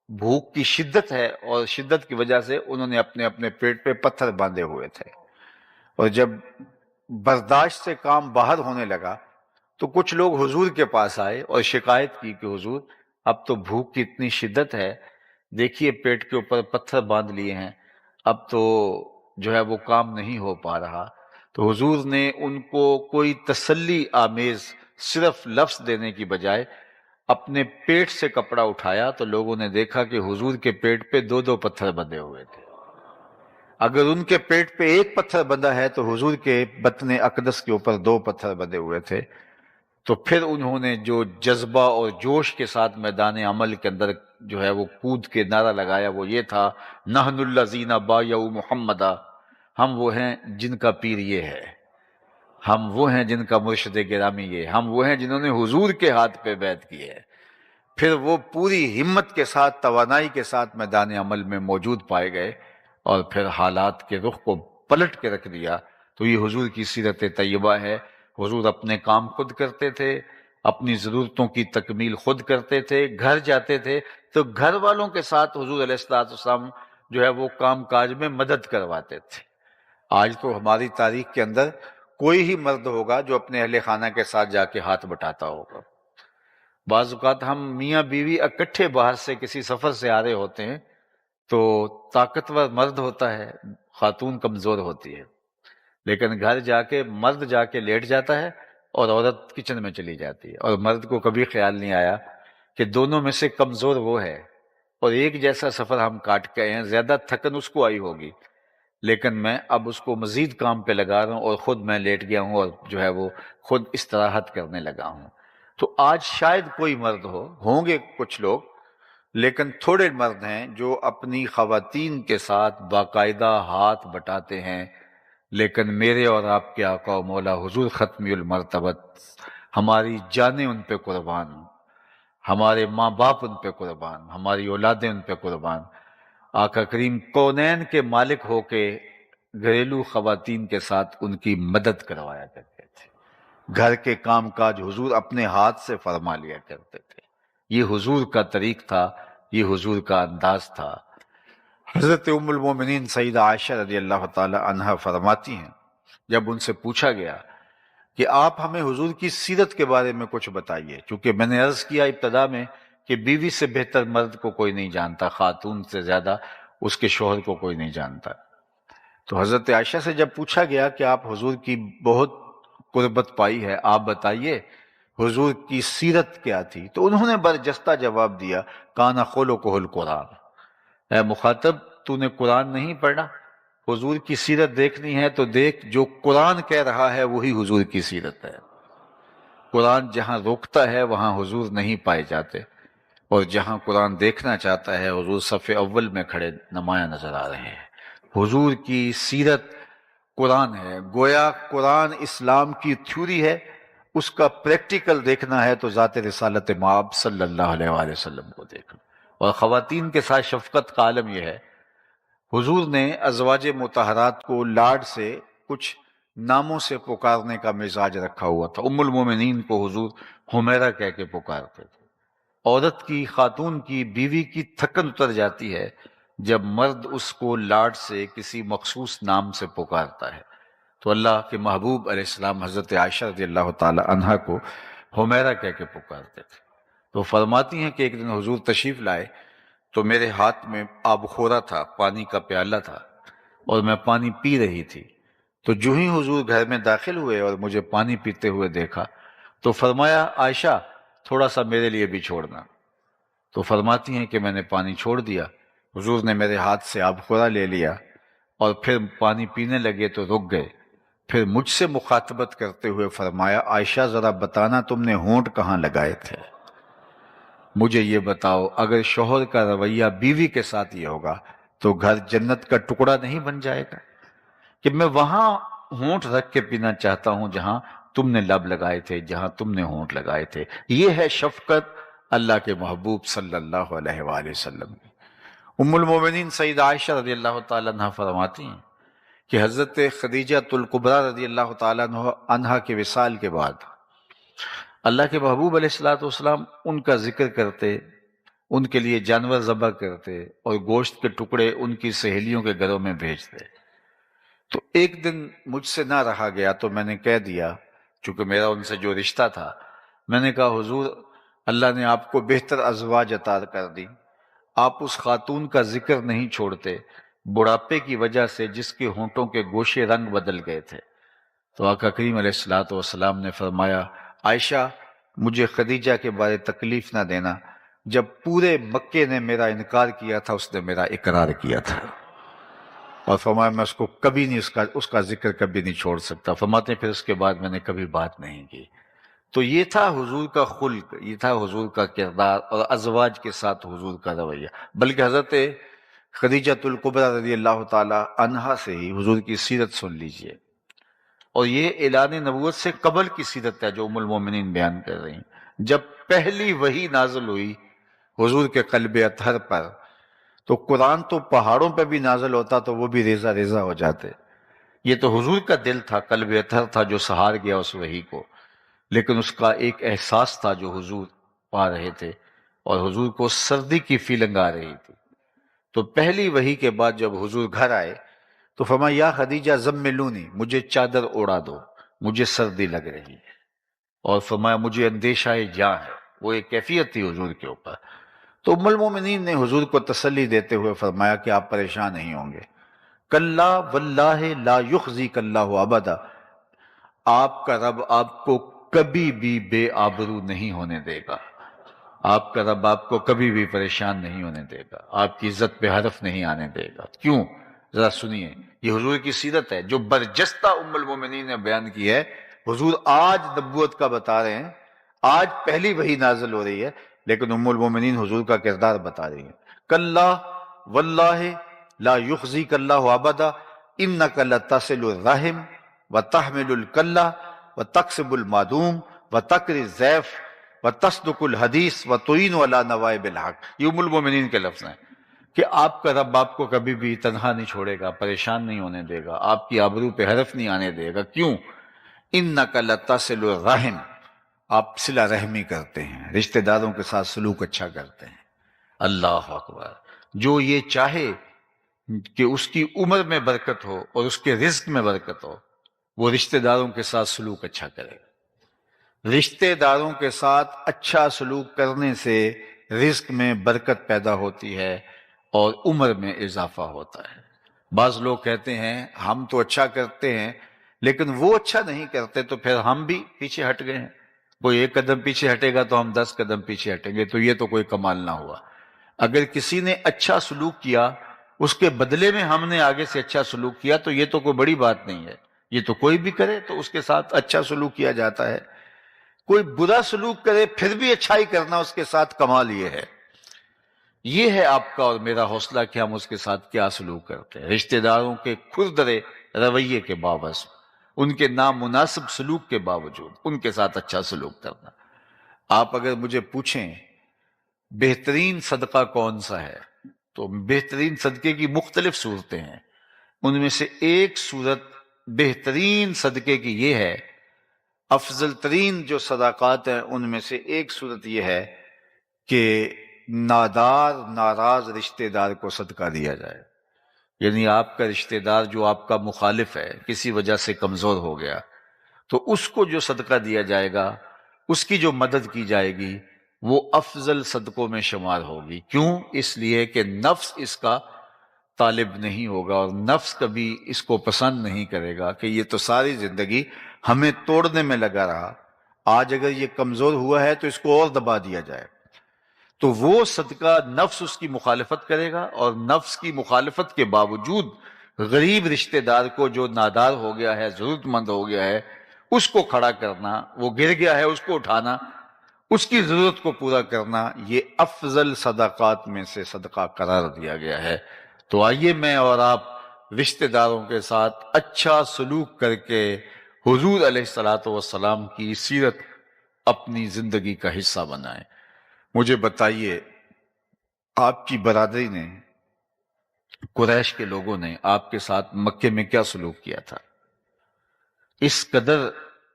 بھوک کی شدت ہے، اور شدت کی وجہ سے انہوں نے اپنے اپنے پیٹ پہ پتھر باندھے ہوئے تھے، اور جب برداشت سے کام باہر ہونے لگا تو کچھ لوگ حضور کے پاس آئے اور شکایت کی کہ حضور اب تو بھوک کی اتنی شدت ہے، دیکھیے پیٹ کے اوپر پتھر باندھ لیے ہیں، اب تو جو ہے وہ کام نہیں ہو پا رہا۔ تو حضور نے ان کو کوئی تسلی آمیز صرف لفظ دینے کی بجائے اپنے پیٹ سے کپڑا اٹھایا، تو لوگوں نے دیکھا کہ حضور کے پیٹ پہ 2 پتھر بندھے ہوئے تھے۔ اگر ان کے پیٹ پہ 1 پتھر بندھا ہے تو حضور کے بطن اقدس کے اوپر 2 پتھر بندھے ہوئے تھے۔ تو پھر انہوں نے جو جذبہ اور جوش کے ساتھ میدان عمل کے اندر جو ہے وہ کود کے نعرہ لگایا، وہ یہ تھا، نحن الذین بایعوا محمدا، ہم وہ ہیں جن کا پیر یہ ہے، ہم وہ ہیں جن کا مرشد گرامی یہ، ہم وہ ہیں جنہوں نے حضور کے ہاتھ پہ بیعت کی ہے۔ پھر وہ پوری ہمت کے ساتھ، توانائی کے ساتھ میدان عمل میں موجود پائے گئے، اور پھر حالات کے رخ کو پلٹ کے رکھ دیا۔ تو یہ حضور کی سیرت طیبہ ہے۔ حضور اپنے کام خود کرتے تھے، اپنی ضرورتوں کی تکمیل خود کرتے تھے، گھر جاتے تھے تو گھر والوں کے ساتھ حضور علیہ السلام جو ہے وہ کام کاج میں مدد کرواتے تھے۔ آج تو ہماری تاریخ کے اندر کوئی ہی مرد ہوگا جو اپنے اہل خانہ کے ساتھ جا کے ہاتھ بٹاتا ہوگا۔ بعض اوقات ہم میاں بیوی اکٹھے باہر سے کسی سفر سے آ رہے ہوتے ہیں تو طاقتور مرد ہوتا ہے، خاتون کمزور ہوتی ہے، لیکن گھر جا کے مرد جا کے لیٹ جاتا ہے اور عورت کچن میں چلی جاتی ہے، اور مرد کو کبھی خیال نہیں آیا کہ دونوں میں سے کمزور وہ ہے، اور ایک جیسا سفر ہم کاٹ کے ہیں، زیادہ تھکن اس کو آئی ہوگی، لیکن میں اب اس کو مزید کام پہ لگا رہا ہوں اور خود میں لیٹ گیا ہوں اور جو ہے وہ خود استراحت کرنے لگا ہوں۔ تو آج شاید کوئی مرد ہوں گے کچھ لوگ، لیکن تھوڑے مرد ہیں جو اپنی خواتین کے ساتھ باقاعدہ ہاتھ بٹاتے ہیں، لیکن میرے اور آپ کے آقا و مولا حضور ختمی المرتبت، ہماری جانیں ان پہ قربان، ہمارے ماں باپ ان پہ قربان، ہماری اولادیں ان پہ قربان، آقا کریم کونین کے مالک ہو کے گھریلو خواتین کے ساتھ ان کی مدد کروایا کرتے تھے، گھر کے کام کاج حضور اپنے ہاتھ سے فرما لیا کرتے تھے۔ یہ حضور کا طریق تھا، یہ حضور کا انداز تھا۔ حضرت ام المومنین سیدہ عائشہ رضی اللہ تعالی عنہا فرماتی ہیں، جب ان سے پوچھا گیا کہ آپ ہمیں حضور کی سیرت کے بارے میں کچھ بتائیے، چونکہ میں نے عرض کیا ابتدا میں کہ بیوی سے بہتر مرد کو کوئی نہیں جانتا، خاتون سے زیادہ اس کے شوہر کو کوئی نہیں جانتا۔ تو حضرت عائشہ سے جب پوچھا گیا کہ آپ حضور کی بہت قربت پائی ہے، آپ بتائیے حضور کی سیرت کیا تھی، تو انہوں نے برجستہ جواب دیا، کانا خلقہ القرآن، اے مخاطب تو نے قرآن نہیں پڑھا؟ حضور کی سیرت دیکھنی ہے تو دیکھ، جو قرآن کہہ رہا ہے وہی حضور کی سیرت ہے۔ قرآن جہاں روکتا ہے وہاں حضور نہیں پائے جاتے، اور جہاں قرآن دیکھنا چاہتا ہے حضور صف اول میں کھڑے نمایاں نظر آ رہے ہیں۔ حضور کی سیرت قرآن ہے، گویا قرآن اسلام کی تھیوری ہے، اس کا پریکٹیکل دیکھنا ہے تو ذات رسالت مآب صلی اللہ علیہ وآلہ وسلم کو دیکھنا۔ اور خواتین کے ساتھ شفقت کا عالم یہ ہے، حضور نے ازواج مطہرات کو لاڈ سے کچھ ناموں سے پکارنے کا مزاج رکھا ہوا تھا۔ ام المومنین کو حضور حمیرہ کہہ کے پکارتے تھے۔ عورت کی، خاتون کی، بیوی کی تھکن اتر جاتی ہے جب مرد اس کو لاڈ سے کسی مخصوص نام سے پکارتا ہے، تو اللہ کے محبوب علیہ السلام حضرت عائشہ رضی اللہ تعالی عنہا کو حمیرہ کہہ کے پکارتے تھے۔ تو فرماتی ہیں کہ ایک دن حضور تشریف لائے تو میرے ہاتھ میں آب خورا تھا، پانی کا پیالہ تھا، اور میں پانی پی رہی تھی، تو جو ہی حضور گھر میں داخل ہوئے اور مجھے پانی پیتے ہوئے دیکھا تو فرمایا، عائشہ تھوڑا سا میرے لیے بھی چھوڑنا۔ تو فرماتی ہیں کہ میں نے پانی چھوڑ دیا، حضور نے میرے ہاتھ سے آب خورا لے لیا اور پھر پانی پینے لگے تو رک گئے، پھر مجھ سے مخاطبت کرتے ہوئے فرمایا، عائشہ ذرا بتانا تم نے ہونٹ کہاں لگائے تھے؟ مجھے یہ بتاؤ، اگر شوہر کا رویہ بیوی کے ساتھ یہ ہوگا تو گھر جنت کا ٹکڑا نہیں بن جائے گا کہ میں وہاں ہونٹ رکھ کے پینا چاہتا ہوں جہاں تم نے لب لگائے تھے، جہاں تم نے ہونٹ لگائے تھے۔ یہ ہے شفقت اللہ کے محبوب صلی اللہ علیہ وآلہ وسلم کی۔ ام المومنین سیدہ عائشہ رضی اللہ تعالیٰ عنہ فرماتی ہیں کہ حضرت خدیجہ الکبریٰ رضی اللہ تعالیٰ عنہ کے وصال کے بعد اللہ کے محبوب علیہ السلام ان کا ذکر کرتے، ان کے لیے جانور ذبح کرتے اور گوشت کے ٹکڑے ان کی سہیلیوں کے گھروں میں بھیجتے۔ تو ایک دن مجھ سے نہ رہا گیا تو میں نے کہہ دیا، چونکہ میرا ان سے جو رشتہ تھا، میں نے کہا، حضور اللہ نے آپ کو بہتر ازواج عطا کر دی، آپ اس خاتون کا ذکر نہیں چھوڑتے بڑھاپے کی وجہ سے جس کے ہونٹوں کے گوشے رنگ بدل گئے تھے۔ تو آقا کریم علیہ السلام نے فرمایا، عائشہ مجھے خدیجہ کے بارے تکلیف نہ دینا، جب پورے مکے نے میرا انکار کیا تھا اس نے میرا اقرار کیا تھا، اور فرمایا میں اس کو کبھی نہیں، اس کا ذکر کبھی نہیں چھوڑ سکتا۔ فرماتے ہیں پھر اس کے بعد میں نے کبھی بات نہیں کی۔ تو یہ تھا حضور کا خلق، یہ تھا حضور کا کردار اور ازواج کے ساتھ حضور کا رویہ۔ بلکہ حضرت خدیجہ الکبریٰ رضی اللہ تعالی عنہا سے ہی حضور کی سیرت سن لیجئے، اور یہ اعلان نبوت سے قبل کی سیرت ہے جو ام المومنین بیان کر رہی ہیں۔ جب پہلی وحی نازل ہوئی حضور کے قلب اطہر پر، تو قرآن تو پہاڑوں پہ بھی نازل ہوتا تو وہ بھی ریزہ ریزہ ہو جاتے، یہ تو حضور کا دل تھا، قلب اطہر تھا جو سہار گیا اس وحی کو۔ لیکن اس کا ایک احساس تھا جو حضور پا رہے تھے، اور حضور کو سردی کی فیلنگ آ رہی تھی۔ تو پہلی وحی کے بعد جب حضور گھر آئے تو فرمایا یا خدیجہ زملونی، مجھے چادر اوڑا دو، مجھے سردی لگ رہی ہے، اور فرمایا مجھے اندیشہ جاں ہے۔ وہ ایک کیفیت تھی حضور کے اوپر۔ تو ام المومنین نے حضور کو تسلی دیتے ہوئے فرمایا کہ آپ پریشان نہیں ہوں گے، کلا واللہ لا یخزیک اللہ ابدا، آپ کا رب آپ کو کبھی بھی بے آبرو نہیں ہونے دے گا، آپ کا رب آپ کو کبھی بھی پریشان نہیں ہونے دے گا، آپ کی عزت پہ حرف نہیں آنے دے گا۔ کیوں؟ ذرا سنیے، یہ حضور کی سیرت ہے جو برجستہ ام المومنین نے بیان کی ہے۔ حضور آج نبوت کا بتا رہے ہیں، آج پہلی وحی نازل ہو رہی ہے، لیکن ام المومنین حضور کا کردار بتا رہی ہیں۔ کلا واللہ لا یخزیک اللہ ابدا انک لتصل الرحم وتحمل الکلہ وتکسب المعدوم وتقری الضیف وتصدق الحدیث وتعین علی نوائب الحق۔ یہ ام المومنین کے لفظ ہیں کہ آپ کا رب آپ کو کبھی بھی تنہا نہیں چھوڑے گا، پریشان نہیں ہونے دے گا، آپ کی آبرو پہ حرف نہیں آنے دے گا۔ کیوں؟ انک لتصل الرحم، آپ صلہ رحمی کرتے ہیں، رشتہ داروں کے ساتھ سلوک اچھا کرتے ہیں۔ اللہ اکبر! جو یہ چاہے کہ اس کی عمر میں برکت ہو اور اس کے رزق میں برکت ہو، وہ رشتہ داروں کے ساتھ سلوک اچھا کرے گا۔ رشتہ داروں کے ساتھ اچھا سلوک کرنے سے رزق میں برکت پیدا ہوتی ہے اور عمر میں اضافہ ہوتا ہے۔ بعض لوگ کہتے ہیں ہم تو اچھا کرتے ہیں لیکن وہ اچھا نہیں کرتے تو پھر ہم بھی پیچھے ہٹ گئے ہیں، کوئی ایک قدم پیچھے ہٹے گا تو ہم 10 قدم پیچھے ہٹیں گے، تو یہ تو کوئی کمال نہ ہوا۔ اگر کسی نے اچھا سلوک کیا، اس کے بدلے میں ہم نے آگے سے اچھا سلوک کیا، تو یہ تو کوئی بڑی بات نہیں ہے، یہ تو کوئی بھی کرے تو اس کے ساتھ اچھا سلوک کیا جاتا ہے۔ کوئی برا سلوک کرے پھر بھی اچھائی کرنا اس کے ساتھ کمال یہ ہے۔ یہ ہے آپ کا اور میرا حوصلہ کہ ہم اس کے ساتھ کیا سلوک کرتے ہیں، رشتہ داروں کے کھردرے رویے کے باوجود، ان کے نامناسب سلوک کے باوجود ان کے ساتھ اچھا سلوک کرنا۔ آپ اگر مجھے پوچھیں بہترین صدقہ کون سا ہے، تو بہترین صدقے کی مختلف صورتیں ہیں، ان میں سے ایک صورت بہترین صدقے کی یہ ہے، افضل ترین جو صدقات ہیں ان میں سے ایک صورت یہ ہے کہ نادار ناراض رشتہ دار کو صدقہ دیا جائے۔ یعنی آپ کا رشتہ دار جو آپ کا مخالف ہے، کسی وجہ سے کمزور ہو گیا، تو اس کو جو صدقہ دیا جائے گا، اس کی جو مدد کی جائے گی، وہ افضل صدقوں میں شمار ہوگی۔ کیوں؟ اس لیے کہ نفس اس کا طالب نہیں ہوگا، اور نفس کبھی اس کو پسند نہیں کرے گا کہ یہ تو ساری زندگی ہمیں توڑنے میں لگا رہا، آج اگر یہ کمزور ہوا ہے تو اس کو اور دبا دیا جائے۔ تو وہ صدقہ نفس اس کی مخالفت کرے گا، اور نفس کی مخالفت کے باوجود غریب رشتہ دار کو جو نادار ہو گیا ہے، ضرورت مند ہو گیا ہے، اس کو کھڑا کرنا، وہ گر گیا ہے اس کو اٹھانا، اس کی ضرورت کو پورا کرنا، یہ افضل صدقات میں سے صدقہ قرار دیا گیا ہے۔ تو آئیے میں اور آپ رشتہ داروں کے ساتھ اچھا سلوک کر کے حضور علیہ الصلوۃ والسلام کی سیرت اپنی زندگی کا حصہ بنائیں۔ مجھے بتائیے، آپ کی برادری نے، قریش کے لوگوں نے آپ کے ساتھ مکے میں کیا سلوک کیا تھا؟ اس قدر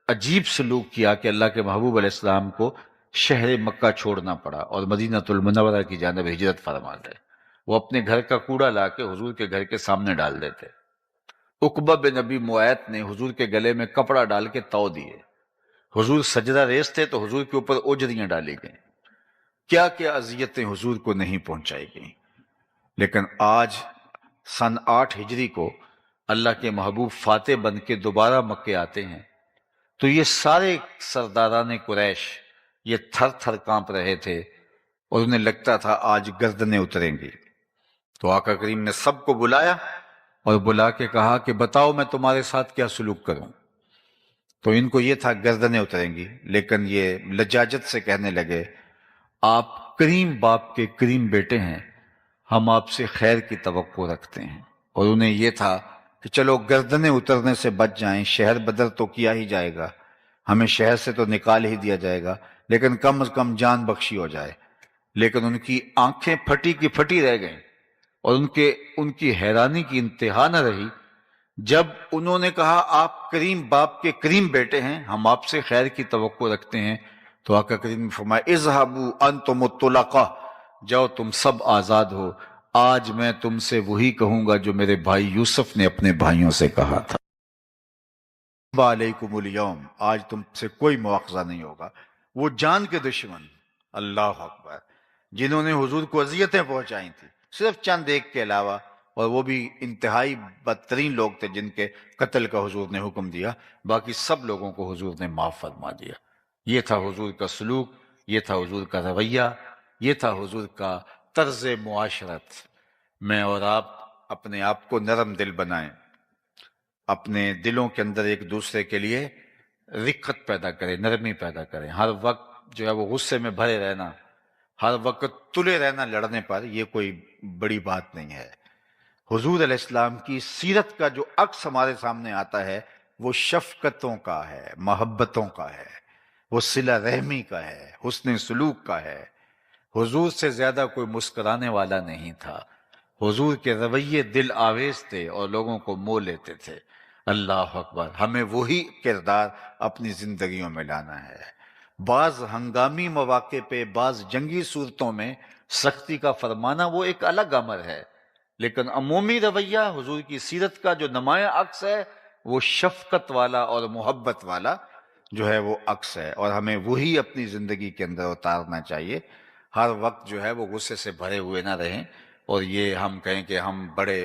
عجیب سلوک کیا کہ اللہ کے محبوب علیہ السلام کو شہر مکہ چھوڑنا پڑا اور مدینہ المنورہ کی جانب ہجرت فرما گئے۔ وہ اپنے گھر کا کوڑا لا کے حضور کے گھر کے سامنے ڈال دیتے۔ عقبہ بن ابی معیط نے حضور کے گلے میں کپڑا ڈال کے تو دیے۔ حضور سجدہ ریز تھے تو حضور کے اوپر اوجریاں ڈالی گئیں۔ کیا کیا اذیتیں حضور کو نہیں پہنچائی گئیں۔ لیکن آج سن 8 ہجری کو اللہ کے محبوب فاتح بن کے دوبارہ مکے آتے ہیں، تو یہ سارے سرداران قریش یہ تھر تھر کانپ رہے تھے اور انہیں لگتا تھا آج گردنیں اتریں گی۔ تو آقا کریم نے سب کو بلایا اور بلا کے کہا کہ بتاؤ میں تمہارے ساتھ کیا سلوک کروں۔ تو ان کو یہ تھا گردنیں اتریں گی، لیکن یہ لجاجت سے کہنے لگے آپ کریم باپ کے کریم بیٹے ہیں، ہم آپ سے خیر کی توقع رکھتے ہیں۔ اور انہیں یہ تھا کہ چلو گردنیں اترنے سے بچ جائیں، شہر بدر تو کیا ہی جائے گا، ہمیں شہر سے تو نکال ہی دیا جائے گا، لیکن کم از کم جان بخشی ہو جائے۔ لیکن ان کی آنکھیں پھٹی کی پھٹی رہ گئیں، اور ان کی حیرانی کی انتہا نہ رہی جب انہوں نے کہا آپ کریم باپ کے کریم بیٹے ہیں، ہم آپ سے خیر کی توقع رکھتے ہیں، تو آقا کریم نے فرمایا اذهبوا انتم الطلقاء، جاؤ تم سب آزاد ہو، آج میں تم سے وہی کہوں گا جو میرے بھائی یوسف نے اپنے بھائیوں سے کہا تھا، علیکم الیوم، آج تم سے کوئی مواخذہ نہیں ہوگا۔ وہ جان کے دشمن، اللہ اکبر، جنہوں نے حضور کو اذیتیں پہنچائی تھی صرف چند ایک کے علاوہ، اور وہ بھی انتہائی بدترین لوگ تھے جن کے قتل کا حضور نے حکم دیا، باقی سب لوگوں کو حضور نے معاف فرما دیا۔ یہ تھا حضور کا سلوک، یہ تھا حضور کا رویہ، یہ تھا حضور کا طرز معاشرت۔ میں اور آپ اپنے آپ کو نرم دل بنائیں، اپنے دلوں کے اندر ایک دوسرے کے لیے رقت پیدا کریں، نرمی پیدا کریں۔ ہر وقت جو ہے وہ غصے میں بھرے رہنا، ہر وقت تلے رہنا لڑنے پر، یہ کوئی بڑی بات نہیں ہے۔ حضور علیہ السلام کی سیرت کا جو عکس ہمارے سامنے آتا ہے وہ شفقتوں کا ہے، محبتوں کا ہے، وہ صلہ رحمی کا ہے، حسن سلوک کا ہے۔ حضور سے زیادہ کوئی مسکرانے والا نہیں تھا۔ حضور کے رویے دل آویز تھے اور لوگوں کو مو لیتے تھے۔ اللہ اکبر، ہمیں وہی کردار اپنی زندگیوں میں لانا ہے۔ بعض ہنگامی مواقع پہ، بعض جنگی صورتوں میں سختی کا فرمانا وہ ایک الگ امر ہے، لیکن عمومی رویہ حضور کی سیرت کا جو نمایاں عکس ہے وہ شفقت والا اور محبت والا جو ہے وہ عکس ہے، اور ہمیں وہی اپنی زندگی کے اندر اتارنا چاہیے۔ ہر وقت جو ہے وہ غصے سے بھرے ہوئے نہ رہیں، اور یہ ہم کہیں کہ ہم بڑے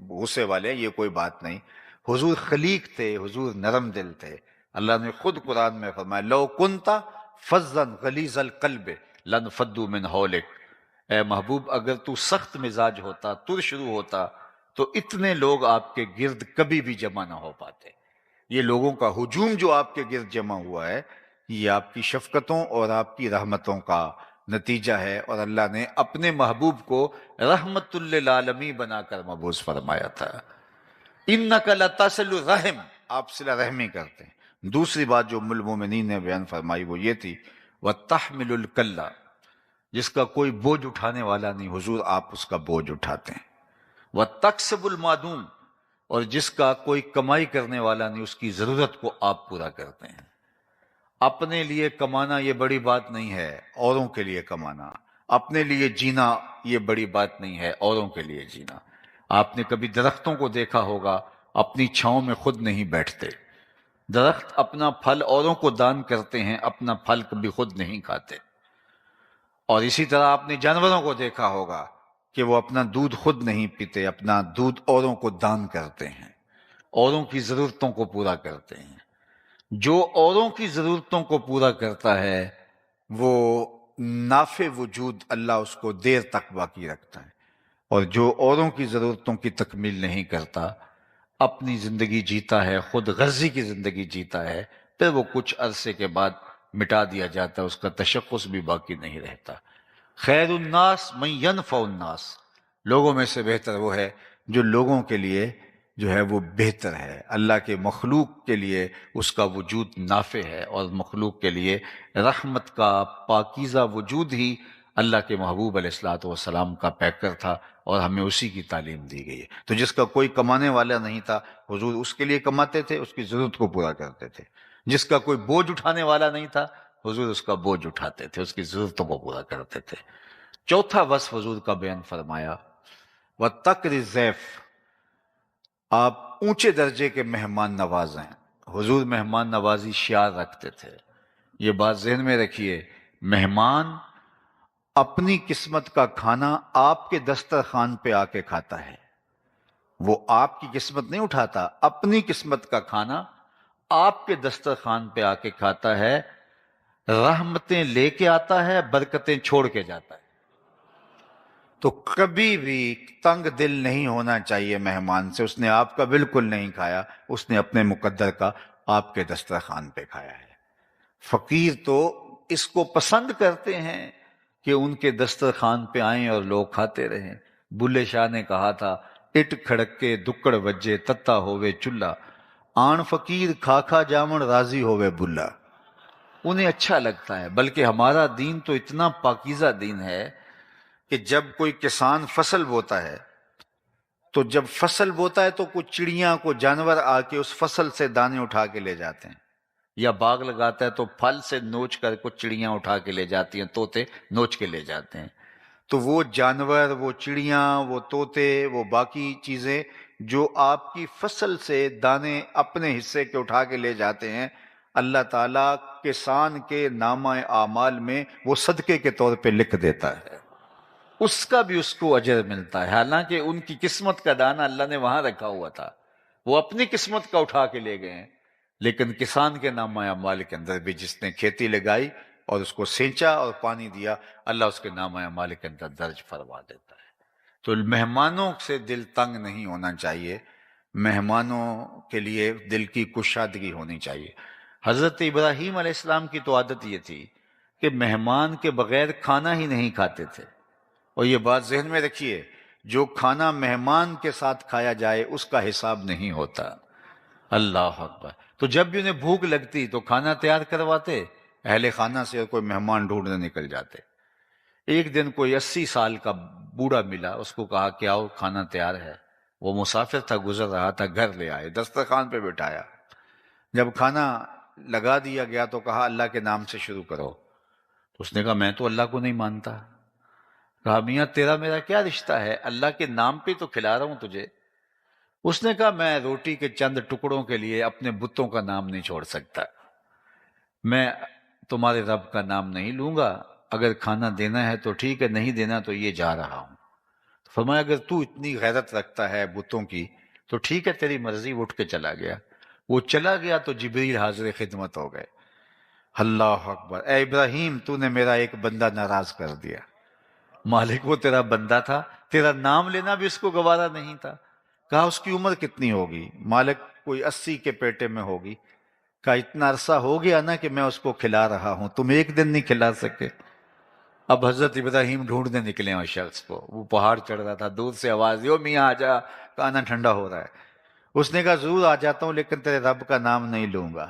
غصے والے ہیں، یہ کوئی بات نہیں۔ حضور خلیق تھے، حضور نرم دل تھے۔ اللہ نے خود قرآن میں فرمایا لو کنت فظا غلیظ القلب لانفضوا من حولک، اے محبوب اگر تو سخت مزاج ہوتا، ترشرو ہوتا، تو اتنے لوگ آپ کے گرد کبھی بھی جمع نہ ہو پاتے۔ یہ لوگوں کا ہجوم جو آپ کے گرد جمع ہوا ہے، یہ آپ کی شفقتوں اور آپ کی رحمتوں کا نتیجہ ہے، اور اللہ نے اپنے محبوب کو رحمت للعالمین بنا کر مبعوث فرمایا تھا۔ اِنَّكَ لَتَصِلُ الرَّحِمَ، آپ صلہ رحمی کرتے ہیں۔ دوسری بات جو ام المومنین نے بیان فرمائی وہ یہ تھی وَتَحْمِلُ الْكَلَّ، جس کا کوئی بوجھ اٹھانے والا نہیں، حضور آپ اس کا بوجھ اٹھاتے ہیں۔ وَتَكْسِبُ الْمَعْدُومَ، اور جس کا کوئی کمائی کرنے والا نہیں اس کی ضرورت کو آپ پورا کرتے ہیں۔ اپنے لیے کمانا یہ بڑی بات نہیں ہے، اوروں کے لیے کمانا۔ اپنے لیے جینا یہ بڑی بات نہیں ہے، اوروں کے لیے جینا۔ آپ نے کبھی درختوں کو دیکھا ہوگا، اپنی چھاؤں میں خود نہیں بیٹھتے۔ درخت اپنا پھل اوروں کو دان کرتے ہیں، اپنا پھل کبھی خود نہیں کھاتے۔ اور اسی طرح آپ نے جانوروں کو دیکھا ہوگا کہ وہ اپنا دودھ خود نہیں پیتے، اپنا دودھ اوروں کو دان کرتے ہیں، اوروں کی ضرورتوں کو پورا کرتے ہیں۔ جو اوروں کی ضرورتوں کو پورا کرتا ہے وہ نافع وجود اللہ اس کو دیر تک باقی رکھتا ہے، اور جو اوروں کی ضرورتوں کی تکمیل نہیں کرتا، اپنی زندگی جیتا ہے، خود غرضی کی زندگی جیتا ہے، پھر وہ کچھ عرصے کے بعد مٹا دیا جاتا ہے، اس کا تشخص بھی باقی نہیں رہتا۔ خیر الناس من ینفع الناس، لوگوں میں سے بہتر وہ ہے جو لوگوں کے لیے جو ہے وہ بہتر ہے۔ اللہ کے مخلوق کے لیے اس کا وجود نافع ہے، اور مخلوق کے لیے رحمت کا پاکیزہ وجود ہی اللہ کے محبوب علیہ الصلوۃ والسلام کا پیکر تھا، اور ہمیں اسی کی تعلیم دی گئی ہے۔ تو جس کا کوئی کمانے والا نہیں تھا، حضور اس کے لیے کماتے تھے، اس کی ضرورت کو پورا کرتے تھے۔ جس کا کوئی بوجھ اٹھانے والا نہیں تھا، حضور اس کا بوجھ اٹھاتے تھے، اس کی ضرورتوں کو پورا کرتے تھے۔ چوتھا وصف حضور کا بیان فرمایا وَتَقْرِ الضَّيْفَ، آپ اونچے درجے کے مہمان نواز ہیں۔ حضور مہمان نوازی شعار رکھتے تھے، یہ بات ذہن میں رکھیے، مہمان اپنی قسمت کا کھانا آپ کے دسترخوان پہ آ کے کھاتا ہے۔ وہ آپ کی قسمت نہیں اٹھاتا، اپنی قسمت کا کھانا آپ کے دسترخوان پہ آ کے کھاتا ہے، رحمتیں لے کے آتا ہے، برکتیں چھوڑ کے جاتا ہے۔ تو کبھی بھی تنگ دل نہیں ہونا چاہیے مہمان سے، اس نے آپ کا بالکل نہیں کھایا، اس نے اپنے مقدر کا آپ کے دسترخوان پہ کھایا ہے۔ فقیر تو اس کو پسند کرتے ہیں کہ ان کے دسترخوان پہ آئیں اور لوگ کھاتے رہیں۔ بلے شاہ نے کہا تھا اٹ کھڑک کے دکڑ وجے تتا ہووے چلہ، آن فقیر کھا کھا جامن راضی ہووے بلا۔ انہیں اچھا لگتا ہے، بلکہ ہمارا دین تو اتنا پاکیزہ دین ہے کہ جب کوئی کسان فصل بوتا ہے تو جب فصل بوتا ہے تو کچھ چڑیاں کو جانور آ کے اس فصل سے دانے اٹھا کے لے جاتے ہیں، یا باغ لگاتا ہے تو پھل سے نوچ کر کچھ چڑیاں اٹھا کے لے جاتی ہیں، طوطے نوچ کے لے جاتے ہیں۔ تو وہ جانور، وہ چڑیاں، وہ طوطے، وہ باقی چیزیں جو آپ کی فصل سے دانے اپنے حصے کے اٹھا کے لے جاتے ہیں، اللہ تعالیٰ کسان کے نامہ اعمال میں وہ صدقے کے طور پہ لکھ دیتا ہے، اس کا بھی اس کو اجر ملتا ہے۔ حالانکہ ان کی قسمت کا دانہ اللہ نے وہاں رکھا ہوا تھا، وہ اپنی قسمت کا اٹھا کے لے گئے ہیں، لیکن کسان کے نامہ اعمال کے اندر بھی جس نے کھیتی لگائی اور اس کو سینچا اور پانی دیا، اللہ اس کے نامہ اعمال کے اندر درج فرما دیتا ہے۔ تو مہمانوں سے دل تنگ نہیں ہونا چاہیے، مہمانوں کے لیے دل کی کشادگی ہونی چاہیے۔ حضرت ابراہیم علیہ السلام کی تو عادت یہ تھی کہ مہمان کے بغیر کھانا ہی نہیں کھاتے تھے، اور یہ بات ذہن میں رکھیے، جو کھانا مہمان کے ساتھ کھایا جائے اس کا حساب نہیں ہوتا۔ اللہ اکبر۔ تو جب بھی انہیں بھوک لگتی تو کھانا تیار کرواتے اہل خانہ سے، اور کوئی مہمان ڈھونڈنے نکل جاتے۔ ایک دن کوئی 80 سال کا بوڑھا ملا، اس کو کہا کہ آؤ کھانا تیار ہے۔ وہ مسافر تھا، گزر رہا تھا، گھر لے آئے، دسترخوان پہ بٹھایا۔ جب کھانا لگا دیا گیا تو کہا اللہ کے نام سے شروع کرو۔ تو اس نے کہا میں تو اللہ کو نہیں مانتا۔ کہا میاں تیرا میرا کیا رشتہ ہے، اللہ کے نام پہ تو کھلا رہا ہوں تجھے۔ اس نے کہا میں روٹی کے چند ٹکڑوں کے لیے اپنے بتوں کا نام نہیں چھوڑ سکتا، میں تمہارے رب کا نام نہیں لوں گا، اگر کھانا دینا ہے تو ٹھیک ہے، نہیں دینا تو یہ جا رہا ہوں۔ فرمایا اگر تو اتنی غیرت رکھتا ہے بتوں کی تو ٹھیک ہے تیری مرضی، اٹھ کے چلا گیا۔ وہ چلا گیا تو جبریل حاضر خدمت ہو گئے۔ اللہ اکبر، اے ابراہیم تو نے میرا ایک بندہ ناراض کر دیا۔ مالک وہ تیرا بندہ تھا، تیرا نام لینا بھی اس کو گوارا نہیں تھا۔ کہا اس کی عمر کتنی ہوگی؟ مالک کوئی 80 کے پیٹے میں ہوگی۔ کہا اتنا عرصہ ہو گیا نا کہ میں اس کو کھلا رہا ہوں، تم ایک دن نہیں کھلا سکے؟ اب حضرت ابراہیم ڈھونڈنے نکلے ہیں اس شخص کو، وہ پہاڑ چڑھ رہا تھا، دور سے آواز دی، او میاں آ جا، کھانا ٹھنڈا ہو رہا ہے۔ اس نے کہا ضرور آ جاتا ہوں لیکن تیرے رب کا نام نہیں لوں گا۔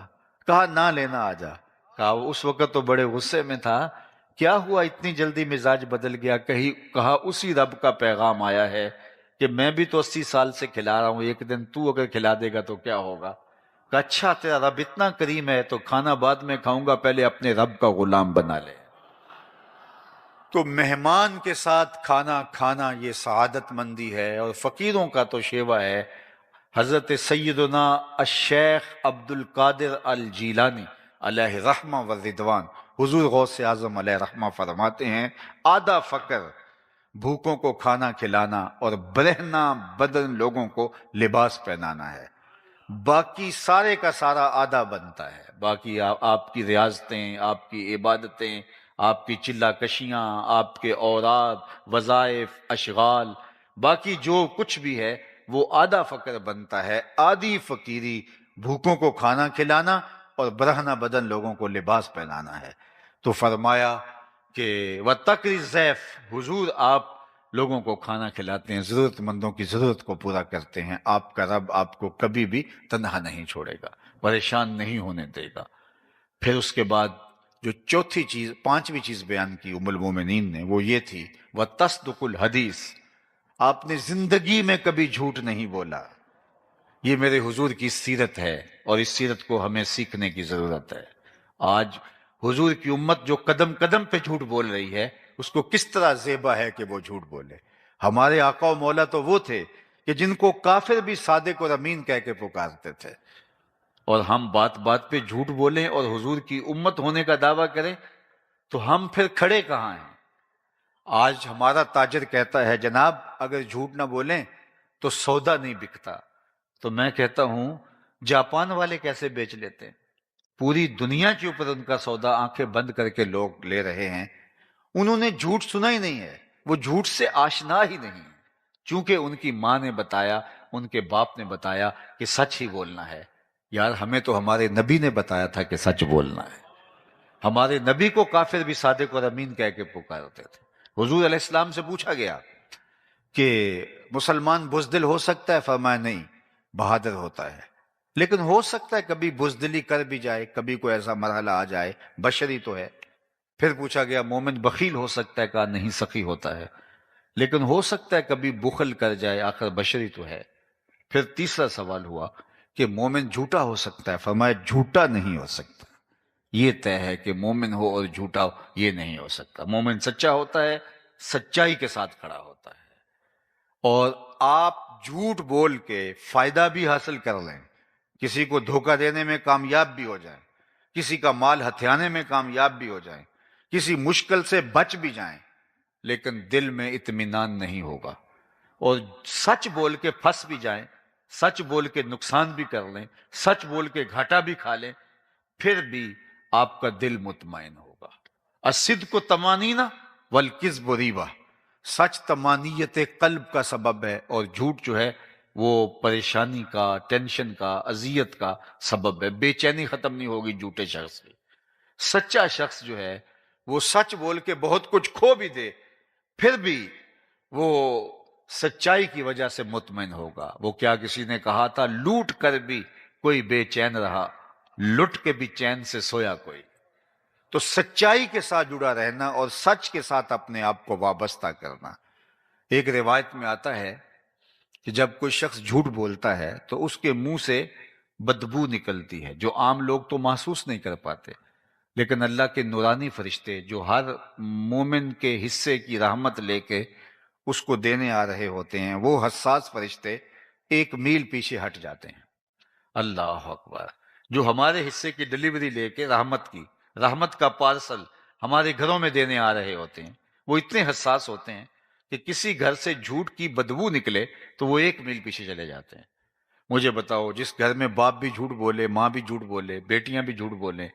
کہا نہ لینا، آ جا۔ کہا اس وقت تو بڑے غصے میں تھا، کیا ہوا اتنی جلدی مزاج بدل گیا؟ کہا اسی رب کا پیغام آیا ہے کہ میں بھی تو 80 سال سے کھلا رہا ہوں، ایک دن تو اگر کھلا دے گا تو کیا ہوگا؟ کہا اچھا تیرا رب اتنا کریم ہے تو کھانا بعد میں کھاؤں گا، پہلے اپنے رب کا غلام بنا لے۔ تو مہمان کے ساتھ کھانا کھانا یہ سعادت مندی ہے، اور فقیروں کا تو شیوا ہے۔ حضرت سیدنا الشیخ عبد القادر الجیلانی علیہ رحمہ و رضوان، حضور غوث اعظم علیہ رحمہ فرماتے ہیں آدھا فقر بھوکوں کو کھانا کھلانا اور برہنہ بدن لوگوں کو لباس پہنانا ہے، باقی سارے کا سارا آدھا بنتا ہے۔ باقی آپ کی ریاضتیں، آپ کی عبادتیں، آپ کی چلا کشیاں، آپ کے اوراد، وظائف، اشغال، باقی جو کچھ بھی ہے وہ آدھا فقر بنتا ہے۔ آدھی فقیری بھوکوں کو کھانا کھلانا اور برہنہ بدن لوگوں کو لباس پہنانا ہے۔ تو فرمایا کہ وَتَقْرِ الضَّيْفَ، حضور آپ لوگوں کو کھانا کھلاتے ہیں، ضرورت مندوں کی ضرورت کو پورا کرتے ہیں، آپ کا رب آپ کو کبھی بھی تنہا نہیں چھوڑے گا، پریشان نہیں ہونے دے گا۔ پھر اس کے بعد جو چوتھی چیز، پانچویں چیز بیان کی ام المومنین نے، وہ یہ تھی وَتَصْدُقُ الْحَدِيث، آپ نے زندگی میں کبھی جھوٹ نہیں بولا۔ یہ میرے حضور کی سیرت ہے اور اس سیرت کو ہمیں سیکھنے کی ضرورت ہے۔ آج حضور کی امت جو قدم قدم پہ جھوٹ بول رہی ہے، اس کو کس طرح زیبا ہے کہ وہ جھوٹ بولے۔ ہمارے آقا و مولا تو وہ تھے کہ جن کو کافر بھی صادق اور امین کہہ کے پکارتے تھے، اور ہم بات بات پہ جھوٹ بولیں اور حضور کی امت ہونے کا دعویٰ کریں تو ہم پھر کھڑے کہاں ہیں؟ آج ہمارا تاجر کہتا ہے جناب اگر جھوٹ نہ بولیں تو سودا نہیں بکتا، تو میں کہتا ہوں جاپان والے کیسے بیچ لیتے ہیں؟ پوری دنیا کے اوپر ان کا سودا آنکھیں بند کر کے لوگ لے رہے ہیں۔ انہوں نے جھوٹ سنا ہی نہیں ہے، وہ جھوٹ سے آشنا ہی نہیں ہے، چونکہ ان کی ماں نے بتایا، ان کے باپ نے بتایا کہ سچ ہی بولنا ہے۔ یار ہمیں تو ہمارے نبی نے بتایا تھا کہ سچ بولنا ہے۔ ہمارے نبی کو کافر بھی صادق اور امین کہہ کے پکارتے تھے۔ حضور علیہ السلام سے پوچھا گیا کہ مسلمان بزدل ہو سکتا ہے؟ فرمایا نہیں، بہادر ہوتا ہے، لیکن ہو سکتا ہے کبھی بزدلی کر بھی جائے، کبھی کوئی ایسا مرحلہ آ جائے، بشری تو ہے۔ پھر پوچھا گیا مومن بخیل ہو سکتا ہے؟ کہا نہیں، سخی ہوتا ہے۔ لیکن ہو سکتا ہے کبھی بخل کر جائے، آخر بشری تو ہے۔ پھر تیسرا سوال ہوا کہ مومن جھوٹا ہو سکتا ہے؟ فرمایا جھوٹا نہیں ہو سکتا، یہ طے ہے کہ مومن ہو اور جھوٹا ہو یہ نہیں ہو سکتا۔ مومن سچا ہوتا ہے، سچائی کے ساتھ کھڑا ہوتا ہے، اور آپ جھوٹ بول کے فائدہ بھی حاصل کر لیں، کسی کو دھوکہ دینے میں کامیاب بھی ہو جائیں، کسی کا مال ہتھیانے میں کامیاب بھی ہو جائیں، کسی مشکل سے بچ بھی جائیں، لیکن دل میں اطمینان نہیں ہوگا، اور سچ بول کے پھنس بھی جائیں، سچ بول کے نقصان بھی کر لیں، سچ بول کے گھاٹا بھی کھا لیں، پھر بھی آپ کا دل مطمئن ہوگا۔ الصدق طمانینہ والکذب ریبہ، سچ طمانیت قلب کا سبب ہے، اور جھوٹ جو ہے وہ پریشانی کا، ٹینشن کا، اذیت کا سبب ہے۔ بے چینی ختم نہیں ہوگی جھوٹے شخص کی۔ سچا شخص جو ہے وہ سچ بول کے بہت کچھ کھو بھی دے، پھر بھی وہ سچائی کی وجہ سے مطمئن ہوگا۔ وہ کیا کسی نے کہا تھا، لوٹ کر بھی کوئی بے چین رہا، لٹ کے بھی چین سے سویا کوئی۔ تو سچائی کے ساتھ جڑا رہنا اور سچ کے ساتھ اپنے آپ کو وابستہ کرنا۔ ایک روایت میں آتا ہے کہ جب کوئی شخص جھوٹ بولتا ہے تو اس کے منہ سے بدبو نکلتی ہے، جو عام لوگ تو محسوس نہیں کر پاتے، لیکن اللہ کے نورانی فرشتے جو ہر مومن کے حصے کی رحمت لے کے اس کو دینے آ رہے ہوتے ہیں، وہ حساس فرشتے 1 میل پیچھے ہٹ جاتے ہیں۔ اللہ اکبر! جو ہمارے حصے کی ڈلیوری لے کے رحمت کا پارسل ہمارے گھروں میں دینے آ رہے ہوتے ہیں، وہ اتنے حساس ہوتے ہیں کہ کسی گھر سے جھوٹ کی بدبو نکلے تو وہ 1 میل پیچھے چلے جاتے ہیں۔ مجھے بتاؤ، جس گھر میں باپ بھی جھوٹ بولے، ماں بھی جھوٹ بولے، بیٹیاں بھی جھوٹ بولے،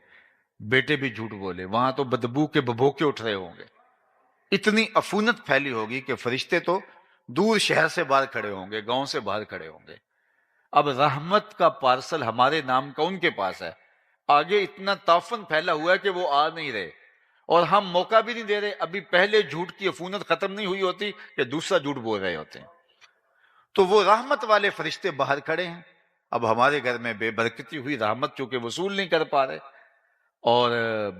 بیٹے بھی جھوٹ بولے، وہاں تو بدبو کے ببوکے اٹھ رہے ہوں گے۔ اتنی عفونت پھیلی ہوگی کہ فرشتے تو دور شہر سے باہر کھڑے ہوں گے، گاؤں سے باہر کھڑے ہوں گے۔ اب رحمت کا پارسل ہمارے نام کا ان کے پاس ہے، آگے اتنا تعفن پھیلا ہوا ہے کہ وہ آ نہیں رہے، اور ہم موقع بھی نہیں دے رہے۔ ابھی پہلے جھوٹ کی عفونت ختم نہیں ہوئی ہوتی کہ دوسرا جھوٹ بول رہے ہوتے ہیں۔ تو وہ رحمت والے فرشتے باہر کھڑے ہیں۔ اب ہمارے گھر میں بے برکتی ہوئی، رحمت چونکہ وصول نہیں کر پا رہے، اور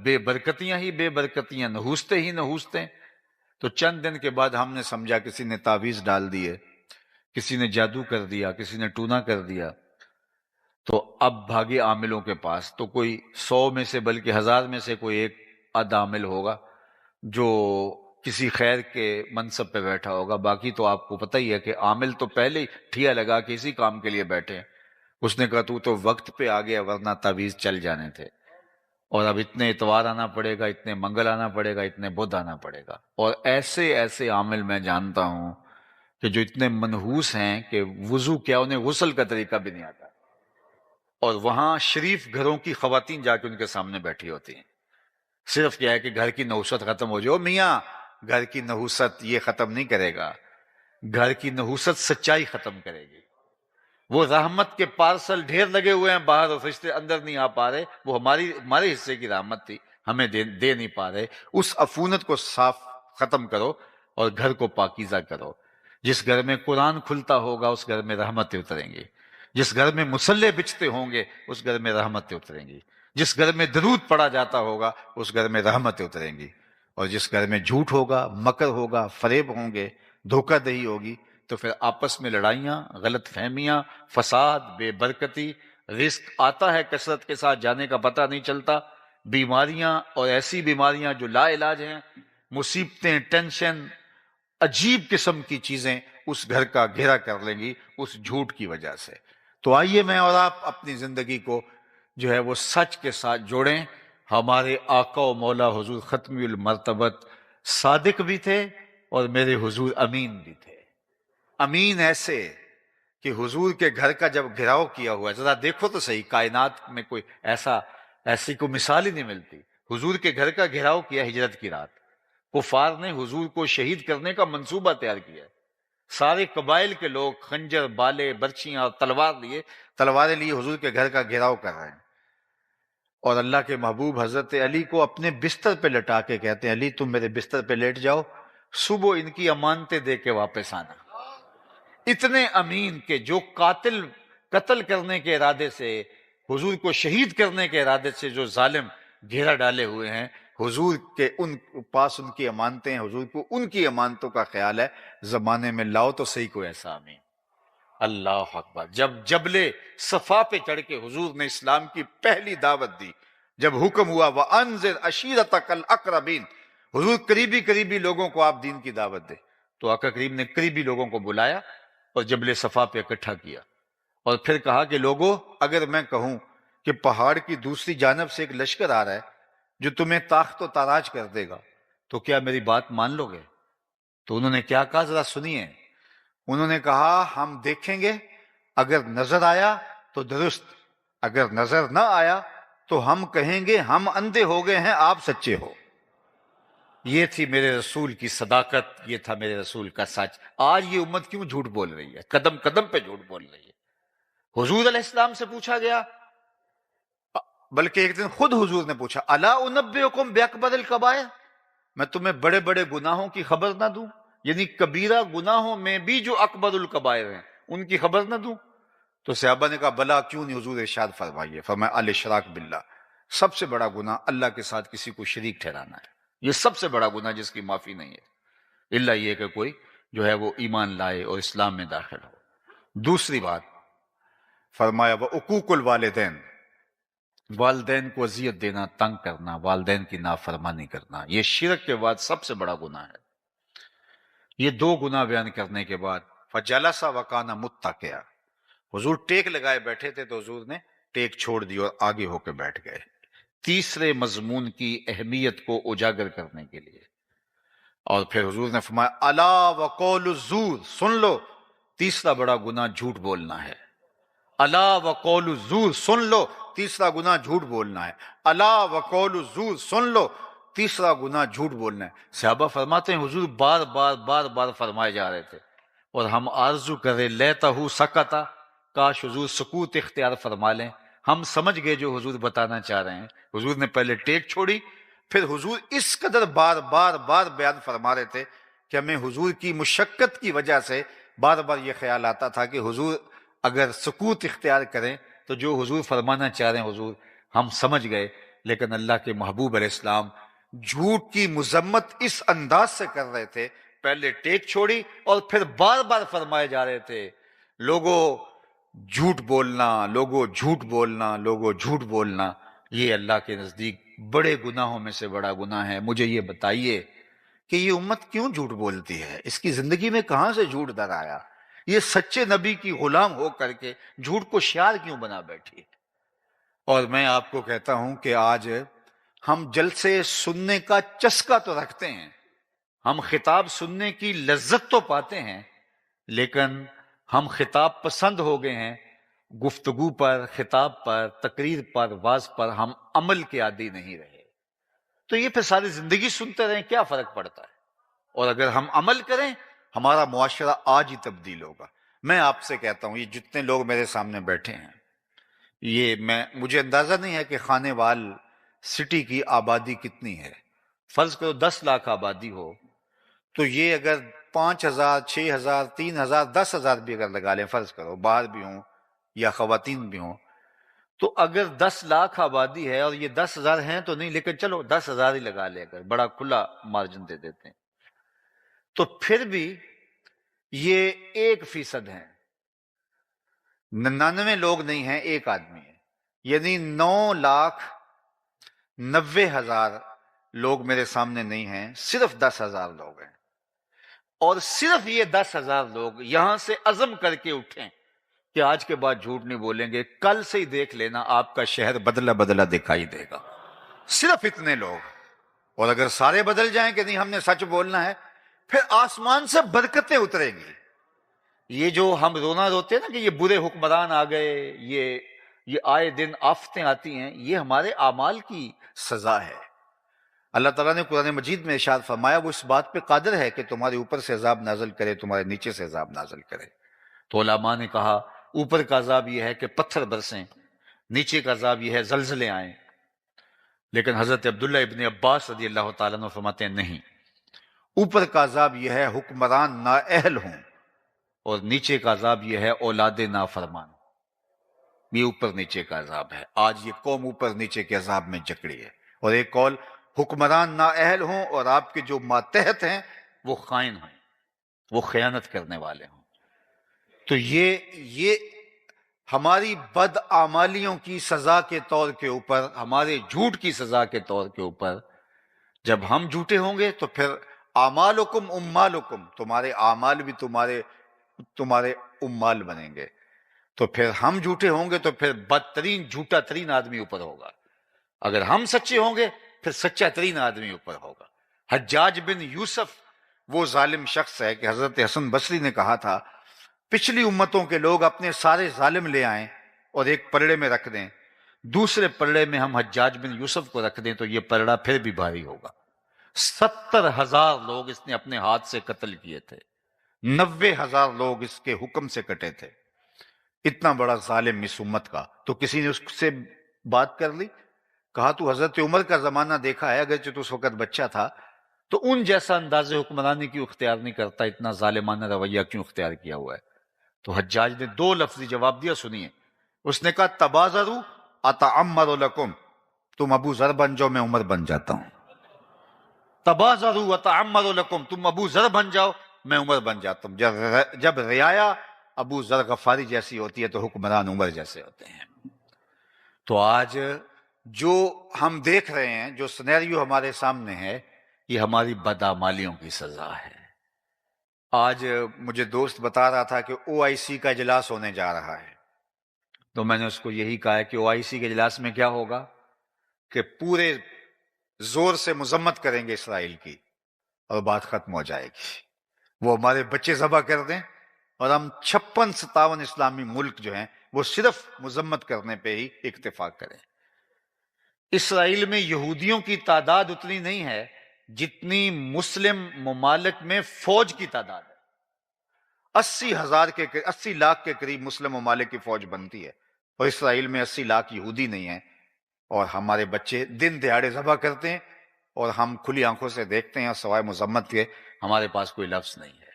بے برکتیاں ہی بے برکتیاں، نحوستے ہی نحوستے۔ تو چند دن کے بعد ہم نے سمجھا کسی نے تعویذ ڈال دیے، کسی نے جادو کر دیا، کسی نے ٹونا کر دیا، تو اب بھاگے عاملوں کے پاس۔ تو کوئی 100 میں سے بلکہ 1000 میں سے کوئی ایک آدھ عامل ہوگا جو کسی خیر کے منصب پہ بیٹھا ہوگا، باقی تو آپ کو پتہ ہی ہے کہ عامل تو پہلے ہی ٹھیا لگا کے اسی کام کے لیے بیٹھے ہیں۔ اس نے کہا تو وقت پہ آ گیا، ورنہ تعویذ چل جانے تھے، اور اب اتنے اتوار آنا پڑے گا، اتنے منگل آنا پڑے گا، اتنے بدھ آنا پڑے گا۔ اور ایسے ایسے عامل میں جانتا ہوں کہ جو اتنے منحوس ہیں کہ وضو کیا انہیں غسل کا طریقہ بھی نہیں آتا، اور وہاں شریف گھروں کی خواتین جا کے ان کے سامنے بیٹھی ہوتی ہیں۔ صرف کیا ہے کہ گھر کی نحوست ختم ہو جائے۔ میاں، گھر کی نحوست یہ ختم نہیں کرے گا، گھر کی نحوست سچائی ختم کرے گی۔ وہ رحمت کے پارسل ڈھیر لگے ہوئے ہیں باہر، اور فرشتے اندر نہیں آ پا رہے، وہ ہمارے حصے کی رحمت تھی، ہمیں دے نہیں پا رہے۔ اس عفونت کو صاف ختم کرو اور گھر کو پاکیزہ کرو۔ جس گھر میں قرآن کھلتا ہوگا اس گھر میں رحمتیں اتریں گی، جس گھر میں مصلے بچتے ہوں گے اس گھر میں رحمتیں اتریں گی، جس گھر میں درود پڑھا جاتا ہوگا اس گھر میں رحمتیں اتریں گی، اور جس گھر میں جھوٹ ہوگا، مکر ہوگا، فریب ہوں گے، دھوکہ دہی ہوگی، تو پھر آپس میں لڑائیاں، غلط فہمیاں، فساد، بے برکتی، رزق آتا ہے کثرت کے ساتھ، جانے کا پتہ نہیں چلتا، بیماریاں، اور ایسی بیماریاں جو لا علاج ہیں، مصیبتیں، ٹینشن، عجیب قسم کی چیزیں اس گھر کا گھیرا کر لیں گی اس جھوٹ کی وجہ سے۔ تو آئیے میں اور آپ اپنی زندگی کو جو ہے وہ سچ کے ساتھ جوڑیں۔ ہمارے آقا و مولا حضور ختمی المرتبت صادق بھی تھے اور میرے حضور امین بھی تھے۔ امین ایسے کہ حضور کے گھر کا جب گھراؤ کیا ہوا ہے، ذرا دیکھو تو صحیح، کائنات میں کوئی ایسی کوئی مثال ہی نہیں ملتی۔ حضور کے گھر کا گھراؤ کیا ہجرت کی رات، کفار نے حضور کو شہید کرنے کا منصوبہ تیار کیا، سارے قبائل کے لوگ خنجر، بالے، برچیاں اور تلواریں لیے حضور کے گھر کا گھیراؤ کر رہے ہیں، اور اللہ کے محبوب حضرت علی کو اپنے بستر پہ لٹا کے کہتے ہیں، علی تم میرے بستر پہ لیٹ جاؤ، صبح ان کی امانتیں دے کے واپس آنا۔ اتنے امین کہ جو قتل کرنے کے ارادے سے، حضور کو شہید کرنے کے ارادے سے جو ظالم گھیرا ڈالے ہوئے ہیں، حضور کے ان پاس ان کی امانتیں ہیں، حضور کو ان کی امانتوں کا خیال ہے، زمانے میں لاؤ تو صحیح کوئی ایسا آمین۔ اللہ اکبر۔ جب جبل صفا پہ چڑھ کے حضور نے اسلام کی پہلی دعوت دی، جب حکم ہوا وَأَنذِرْ عَشِيرَتَكَ الْأَقْرَبِينَ، حضور قریبی لوگوں کو آپ دین کی دعوت دے، تو آقا کریم نے قریبی لوگوں کو بلایا اور جبل صفا پہ اکٹھا کیا، اور پھر کہا کہ لوگوں، اگر میں کہوں کہ پہاڑ کی دوسری جانب سے ایک لشکر آ رہا ہے جو تمہیں تاخت و تاراج کر دے گا، تو کیا میری بات مان لو گے؟ تو انہوں نے کیا کہا، ذرا سنیے۔ انہوں نے کہا ہم دیکھیں گے، اگر نظر آیا تو درست، اگر نظر نہ آیا تو ہم کہیں گے ہم اندھے ہو گئے ہیں، آپ سچے ہو۔ یہ تھی میرے رسول کی صداقت، یہ تھا میرے رسول کا سچ۔ آج یہ امت کیوں جھوٹ بول رہی ہے، قدم قدم پہ جھوٹ بول رہی ہے۔ حضور علیہ السلام سے پوچھا گیا، بلکہ ایک دن خود حضور نے پوچھا، الا انبئکم باکبر الکبائر، میں تمہیں بڑے بڑے گناہوں کی خبر نہ دوں، یعنی کبیرہ گناہوں میں بھی جو اکبر الکبائر ہیں ان کی خبر نہ دوں؟ تو صحابہ نے کہا بلا کیوں نہیں حضور، ارشاد فرمائیے۔ فرمایا الاشراک باللہ، سب سے بڑا گناہ اللہ کے ساتھ کسی کو شریک ٹھہرانا ہے، یہ سب سے بڑا گناہ جس کی معافی نہیں ہے، الا یہ کہ کوئی جو ہے وہ ایمان لائے اور اسلام میں داخل ہو۔ دوسری بات فرمایا وعقوق الوالدین، والدین کو اذیت دینا، تنگ کرنا، والدین کی نافرمانی کرنا، یہ شرک کے بعد سب سے بڑا گناہ ہے۔ یہ دو گناہ بیان کرنے کے بعد فجلس وکان متکئا، حضور ٹیک لگائے بیٹھے تھے تو حضور نے ٹیک چھوڑ دی اور آگے ہو کے بیٹھ گئے، تیسرے مضمون کی اہمیت کو اجاگر کرنے کے لیے۔ اور پھر حضور نے فرمایا الا وقول الزور، سن لو، تیسرا بڑا گناہ جھوٹ بولنا ہے۔ الا وقول الزور، سن لو، تیسرا گناہ جھوٹ بولنا ہے۔ الا وقول الزور، سن لو، تیسرا گناہ جھوٹ بولنا ہے۔ صحابہ فرماتے ہیں حضور بار بار فرمائے جا رہے تھے، اور ہم آرزو کرے لیتہ سکتا، کاش حضور سکوت اختیار فرما لیں، ہم سمجھ گئے جو حضور بتانا چاہ رہے ہیں۔ حضور نے پہلے ٹیک چھوڑی، پھر حضور اس قدر بار بیان فرما رہے تھے کہ ہمیں حضور کی مشقت کی وجہ سے بار یہ خیال آتا تھا کہ حضور اگر سکوت اختیار کریں تو جو حضور فرمانا چاہ رہے ہیں حضور ہم سمجھ گئے، لیکن اللہ کے محبوب علیہ السلام جھوٹ کی مذمت اس انداز سے کر رہے تھے، پہلے ٹیک چھوڑی اور پھر بار فرمائے جا رہے تھے لوگوں جھوٹ بولنا، لوگوں جھوٹ بولنا، لوگوں جھوٹ بولنا، یہ اللہ کے نزدیک بڑے گناہوں میں سے بڑا گناہ ہے۔ مجھے یہ بتائیے کہ یہ امت کیوں جھوٹ بولتی ہے، اس کی زندگی میں کہاں سے جھوٹ در آیا؟ یہ سچے نبی کی غلام ہو کر کے جھوٹ کو شعار کیوں بنا بیٹھی؟ اور میں آپ کو کہتا ہوں کہ آج ہم جلسے سننے کا چسکا تو رکھتے ہیں، ہم خطاب سننے کی لذت تو پاتے ہیں، لیکن ہم خطاب پسند ہو گئے ہیں، گفتگو پر، خطاب پر، تقریر پر، واعظ پر ہم عمل کے عادی نہیں رہے۔ تو یہ پھر ساری زندگی سنتے رہیں، کیا فرق پڑتا ہے؟ اور اگر ہم عمل کریں ہمارا معاشرہ آج ہی تبدیل ہوگا۔ میں آپ سے کہتا ہوں، یہ جتنے لوگ میرے سامنے بیٹھے ہیں، یہ مجھے اندازہ نہیں ہے کہ خانے وال سٹی کی آبادی کتنی ہے، فرض کرو 10 لاکھ آبادی ہو، تو یہ اگر 5,000 6,000 3,000 10,000 بھی اگر لگا لیں، فرض کرو باہر بھی ہوں یا خواتین بھی ہوں، تو اگر 10 لاکھ آبادی ہے اور یہ 10,000 ہیں تو نہیں، لیکن چلو 10,000 ہی لگا لے، اگر بڑا کھلا مارجن دے دیتے ہیں، تو پھر بھی یہ 1% ہیں، 99 لوگ نہیں ہیں، ایک آدمی ہے، یعنی 9,90,000 لوگ میرے سامنے نہیں ہیں، صرف 10,000 لوگ ہیں، اور صرف یہ 10,000 لوگ یہاں سے عزم کر کے اٹھیں کہ آج کے بعد جھوٹ نہیں بولیں گے، کل سے ہی دیکھ لینا آپ کا شہر بدلا دکھائی دے گا، صرف اتنے لوگ۔ اور اگر سارے بدل جائیں کہ نہیں ہم نے سچ بولنا ہے، پھر آسمان سے برکتیں اتریں گی۔ یہ جو ہم رونا روتے ہیں نا کہ یہ برے حکمران آ گئے، یہ آئے دن آفتیں آتی ہیں، یہ ہمارے اعمال کی سزا ہے۔ اللہ تعالیٰ نے قرآن مجید میں ارشاد فرمایا وہ اس بات پہ قادر ہے کہ تمہارے اوپر سے عذاب نازل کرے، تمہارے نیچے سے عذاب نازل کرے۔ تو علماء نے کہا اوپر کا عذاب یہ ہے کہ پتھر برسیں، نیچے کا عذاب یہ ہے زلزلے آئیں، لیکن حضرت عبداللہ ابن عباس رضی اللہ تعالیٰ عنہ فرماتے ہیں نہیں، اوپر کا عذاب یہ ہے حکمران نااہل ہوں، اور نیچے کا عذاب یہ ہے اولاد نافرمان۔ یہ اوپر نیچے کا عذاب ہے۔ آج یہ قوم اوپر نیچے کے عذاب میں جکڑی ہے۔ اور ایک قول حکمران نااہل ہوں اور آپ کے جو ماتحت ہیں وہ خائن ہوں، وہ خیانت کرنے والے ہوں. تو یہ ہماری بدعمالیوں کی سزا کے طور کے اوپر، ہمارے جھوٹ کی سزا کے طور کے اوپر، جب ہم جھوٹے ہوں گے تو پھر اعمالکم امالکم، تمہارے اعمال بھی تمہارے امال بنیں گے. تو پھر ہم جھوٹے ہوں گے تو پھر بدترین جھوٹا ترین آدمی اوپر ہوگا. اگر ہم سچے ہوں گے پھر سچا ترین آدمی اوپر ہوگا. حجاج بن یوسف وہ ظالم شخص ہے کہ حضرت حسن بصری نے کہا تھا پچھلی امتوں کے لوگ اپنے سارے ظالم لے آئیں اور ایک پلڑے میں رکھ دیں، دوسرے پلڑے میں ہم حجاج بن یوسف کو رکھ دیں تو یہ پلڑا پھر بھی بھاری ہوگا. 70,000 لوگ اس نے اپنے ہاتھ سے قتل کیے تھے، 90,000 لوگ اس کے حکم سے کٹے تھے. اتنا بڑا ظالم اس امت کا. تو کسی نے اس سے بات کر لی، کہا تو حضرت عمر کا زمانہ دیکھا ہے، اگرچہ تو اس وقت بچہ تھا، تو ان جیسا انداز حکمرانی کیوں اختیار نہیں کرتا، اتنا ظالمانہ رویہ کیوں اختیار کیا ہوا ہے؟ تو حجاج نے 2 لفظی جواب دیا، سنیے. اس نے کہا تبازروا اتعمر لکم، تم ابو ذر بن جاؤ میں عمر بن جاتا ہوں. تبازروا وتعمر لکم، تم ابو ذر بن جاؤ میں عمر بن جاتا ہوں. جب رعایا ابو ذر غفاری جیسی ہوتی ہے تو حکمران عمر جیسے ہوتے ہیں. تو آج جو ہم دیکھ رہے ہیں، جو سینیریو ہمارے سامنے ہے، یہ ہماری بدعمالیوں کی سزا ہے. آج مجھے دوست بتا رہا تھا کہ OIC کا اجلاس ہونے جا رہا ہے، تو میں نے اس کو یہی کہا ہے کہ OIC کے اجلاس میں کیا ہوگا کہ پورے زور سے مذمت کریں گے اسرائیل کی اور بات ختم ہو جائے گی. وہ ہمارے بچے ذبح کر دیں اور ہم 56-57 اسلامی ملک جو ہیں وہ صرف مذمت کرنے پہ ہی اتفاق کریں. اسرائیل میں یہودیوں کی تعداد اتنی نہیں ہے جتنی مسلم ممالک میں فوج کی تعداد ہے. 80 لاکھ کے قریب مسلم ممالک کی فوج بنتی ہے، اور اسرائیل میں 80 لاکھ یہودی نہیں ہیں، اور ہمارے بچے دن دہاڑے ذبح کرتے ہیں اور ہم کھلی آنکھوں سے دیکھتے ہیں، اور سوائے مذمت کے ہمارے پاس کوئی لفظ نہیں ہے.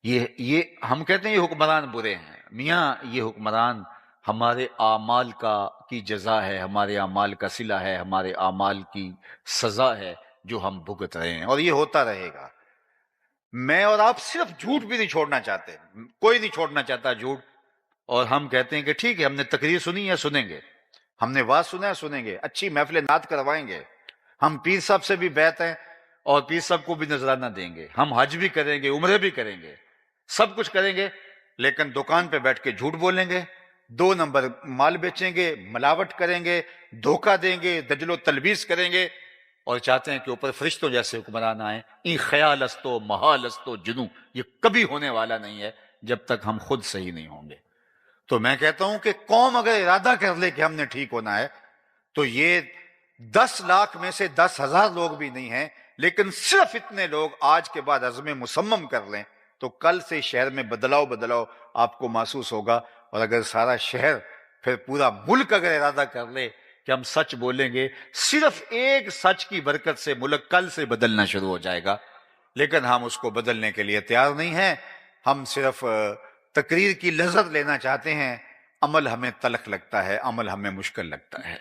یہ ہم کہتے ہیں یہ حکمران برے ہیں. میاں یہ حکمران ہمارے اعمال کی جزا ہے، ہمارے اعمال کا صلہ ہے، ہمارے اعمال کی سزا ہے جو ہم بھگت رہے ہیں، اور یہ ہوتا رہے گا. میں اور آپ صرف جھوٹ بھی نہیں چھوڑنا چاہتے، کوئی نہیں چھوڑنا چاہتا جھوٹ. اور ہم کہتے ہیں کہ ٹھیک ہے، ہم نے تقریر سنی ہے، سنیں گے، ہم نے واز سنا ہے، سنیں گے، اچھی محفل نعت کروائیں گے، ہم پیر صاحب سے بھی بیعت ہیں اور پیر صاحب کو بھی نذرانہ دیں گے، ہم حج بھی کریں گے، عمرے بھی کریں گے، سب کچھ کریں گے، لیکن دکان پہ بیٹھ کے جھوٹ بولیں گے، 2 نمبر مال بیچیں گے، ملاوٹ کریں گے، دھوکہ دیں گے، دجل و تلبیس کریں گے، اور چاہتے ہیں کہ اوپر فرشتوں جیسے حکمران آئیں. این خیال استو محال استو جنو، یہ کبھی ہونے والا نہیں ہے جب تک ہم خود صحیح نہیں ہوں گے. تو میں کہتا ہوں کہ قوم اگر ارادہ کر لے کہ ہم نے ٹھیک ہونا ہے تو یہ 10 لاکھ میں سے 10,000 لوگ بھی نہیں ہیں، لیکن صرف اتنے لوگ آج کے بعد عزم مصمم کر لیں تو کل سے شہر میں بدلاؤ آپ کو محسوس ہوگا. اور اگر سارا شہر، پھر پورا ملک اگر ارادہ کر لے کہ ہم سچ بولیں گے، صرف ایک سچ کی برکت سے ملک کل سے بدلنا شروع ہو جائے گا. لیکن ہم اس کو بدلنے کے لیے تیار نہیں ہیں. ہم صرف تقریر کی لذت لینا چاہتے ہیں، عمل ہمیں تلخ لگتا ہے، عمل ہمیں مشکل لگتا ہے.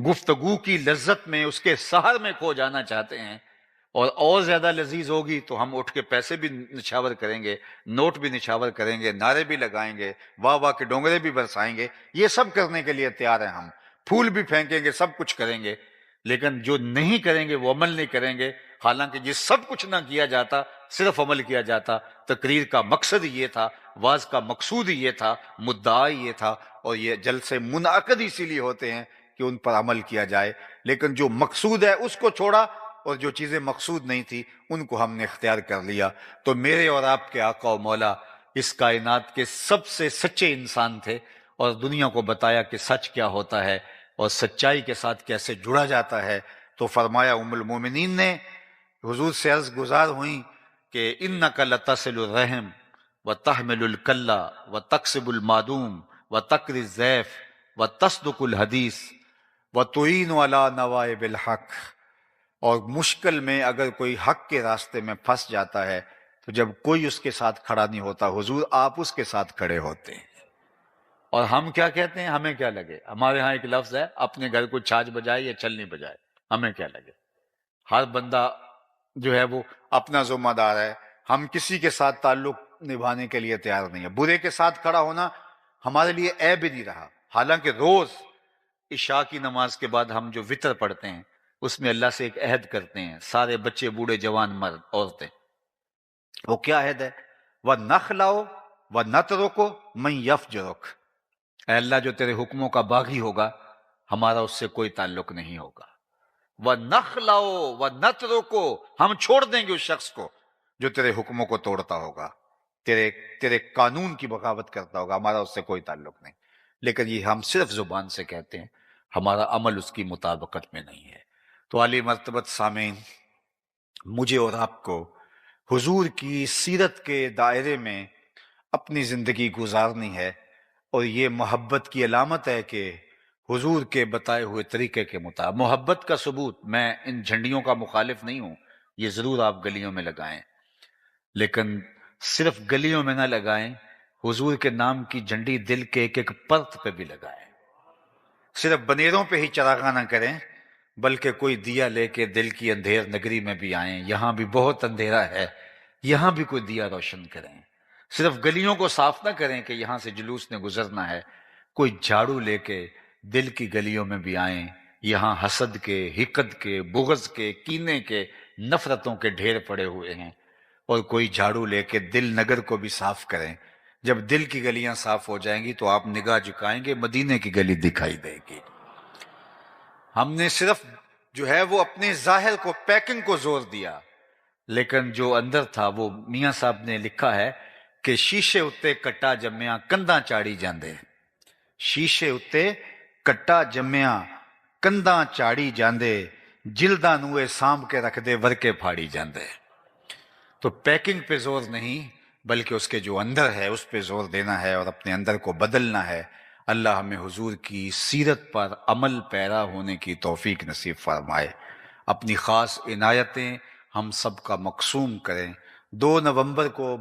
گفتگو کی لذت میں، اس کے سحر میں کھو جانا چاہتے ہیں، اور زیادہ لذیذ ہوگی تو ہم اٹھ کے پیسے بھی نچھاور کریں گے، نوٹ بھی نچھاور کریں گے، نعرے بھی لگائیں گے، واہ واہ کے ڈونگرے بھی برسائیں گے. یہ سب کرنے کے لیے تیار ہیں ہم، پھول بھی پھینکیں گے، سب کچھ کریں گے. لیکن جو نہیں کریں گے وہ عمل نہیں کریں گے. حالانکہ یہ سب کچھ نہ کیا جاتا، صرف عمل کیا جاتا. تقریر کا مقصد یہ تھا، واز کا مقصود یہ تھا، مدعا یہ تھا، اور یہ جلسے منعقد اسی لیے ہوتے ہیں کہ ان پر عمل کیا جائے. لیکن جو مقصود ہے اس کو چھوڑا، اور جو چیزیں مقصود نہیں تھی ان کو ہم نے اختیار کر لیا. تو میرے اور آپ کے آقا و مولا اس کائنات کے سب سے سچے انسان تھے، اور دنیا کو بتایا کہ سچ کیا ہوتا ہے اور سچائی کے ساتھ کیسے جڑا جاتا ہے. تو فرمایا ام المومنین نے، حضور سے عرض گزار ہوئیں کہ انک لتصل الرحم وتحمل الکلہ وتکسب المعدوم وتقری الضیف وتصدق الحدیث وتعین علی نوائب الحق. اور مشکل میں اگر کوئی حق کے راستے میں پھنس جاتا ہے تو جب کوئی اس کے ساتھ کھڑا نہیں ہوتا، حضور آپ اس کے ساتھ کھڑے ہوتے ہیں. اور ہم کیا کہتے ہیں؟ ہمیں کیا لگے. ہمارے ہاں ایک لفظ ہے، اپنے گھر کو چھاج بجائے یا چھلنی بجائے، ہمیں کیا لگے. ہر بندہ جو ہے وہ اپنا ذمہ دار ہے، ہم کسی کے ساتھ تعلق نبھانے کے لیے تیار نہیں ہے۔ برے کے ساتھ کھڑا ہونا ہمارے لیے عیب ہی نہیں رہا، حالانکہ روز عشاء کی نماز کے بعد ہم جو وطر پڑھتے ہیں اس میں اللہ سے ایک عہد کرتے ہیں، سارے بچے بوڑھے جوان مرد عورتیں، وہ کیا عہد ہے؟ وَنَخْلَعُ وَنَتْرُكُ مَن يَفْجُرُكَ، اے اللہ جو تیرے حکموں کا باغی ہوگا ہمارا اس سے کوئی تعلق نہیں ہوگا۔ وَنَخْلَعُ وَنَتْرُكُ، ہم چھوڑ دیں گے اس شخص کو جو تیرے حکموں کو توڑتا ہوگا، تیرے قانون کی بغاوت کرتا ہوگا، ہمارا اس سے کوئی تعلق نہیں۔ لیکن یہ ہم صرف زبان سے کہتے ہیں، ہمارا عمل اس کی مطابقت میں نہیں ہے۔ تو عالی مرتبت سامعین، مجھے اور آپ کو حضور کی سیرت کے دائرے میں اپنی زندگی گزارنی ہے، اور یہ محبت کی علامت ہے کہ حضور کے بتائے ہوئے طریقے کے مطابق محبت کا ثبوت، میں ان جھنڈیوں کا مخالف نہیں ہوں، یہ ضرور آپ گلیوں میں لگائیں، لیکن صرف گلیوں میں نہ لگائیں، حضور کے نام کی جھنڈی دل کے ایک ایک پرت پہ بھی لگائیں۔ صرف بنیروں پہ ہی چراغاں نہ کریں، بلکہ کوئی دیا لے کے دل کی اندھیر نگری میں بھی آئیں، یہاں بھی بہت اندھیرا ہے، یہاں بھی کوئی دیا روشن کریں۔ صرف گلیوں کو صاف نہ کریں کہ یہاں سے جلوس نے گزرنا ہے، کوئی جھاڑو لے کے دل کی گلیوں میں بھی آئیں، یہاں حسد کے، حقد کے، بغض کے، کینے کے، نفرتوں کے ڈھیر پڑے ہوئے ہیں، اور کوئی جھاڑو لے کے دل نگر کو بھی صاف کریں۔ جب دل کی گلیاں صاف ہو جائیں گی تو آپ نگاہ جھکائیں گے، مدینے کی گلی دکھائی دے گی۔ ہم نے صرف جو ہے وہ اپنے ظاہر کو، پیکنگ کو زور دیا، لیکن جو اندر تھا وہ میاں صاحب نے لکھا ہے کہ شیشے اتے کٹا جمیا کنداں چاڑی جاندے، شیشے اتے کٹا جمیا کنداں چاڑی جاندے، جلداں نوے سانب کے رکھ دے ورکے پھاڑی جاندے۔ تو پیکنگ پہ زور نہیں، بلکہ اس کے جو اندر ہے اس پہ زور دینا ہے اور اپنے اندر کو بدلنا ہے۔ اللہ ہمیں حضور کی سیرت پر عمل پیرا ہونے کی توفیق نصیب فرمائے، اپنی خاص عنایتیں ہم سب کا مقسوم کریں۔ 2 نومبر کو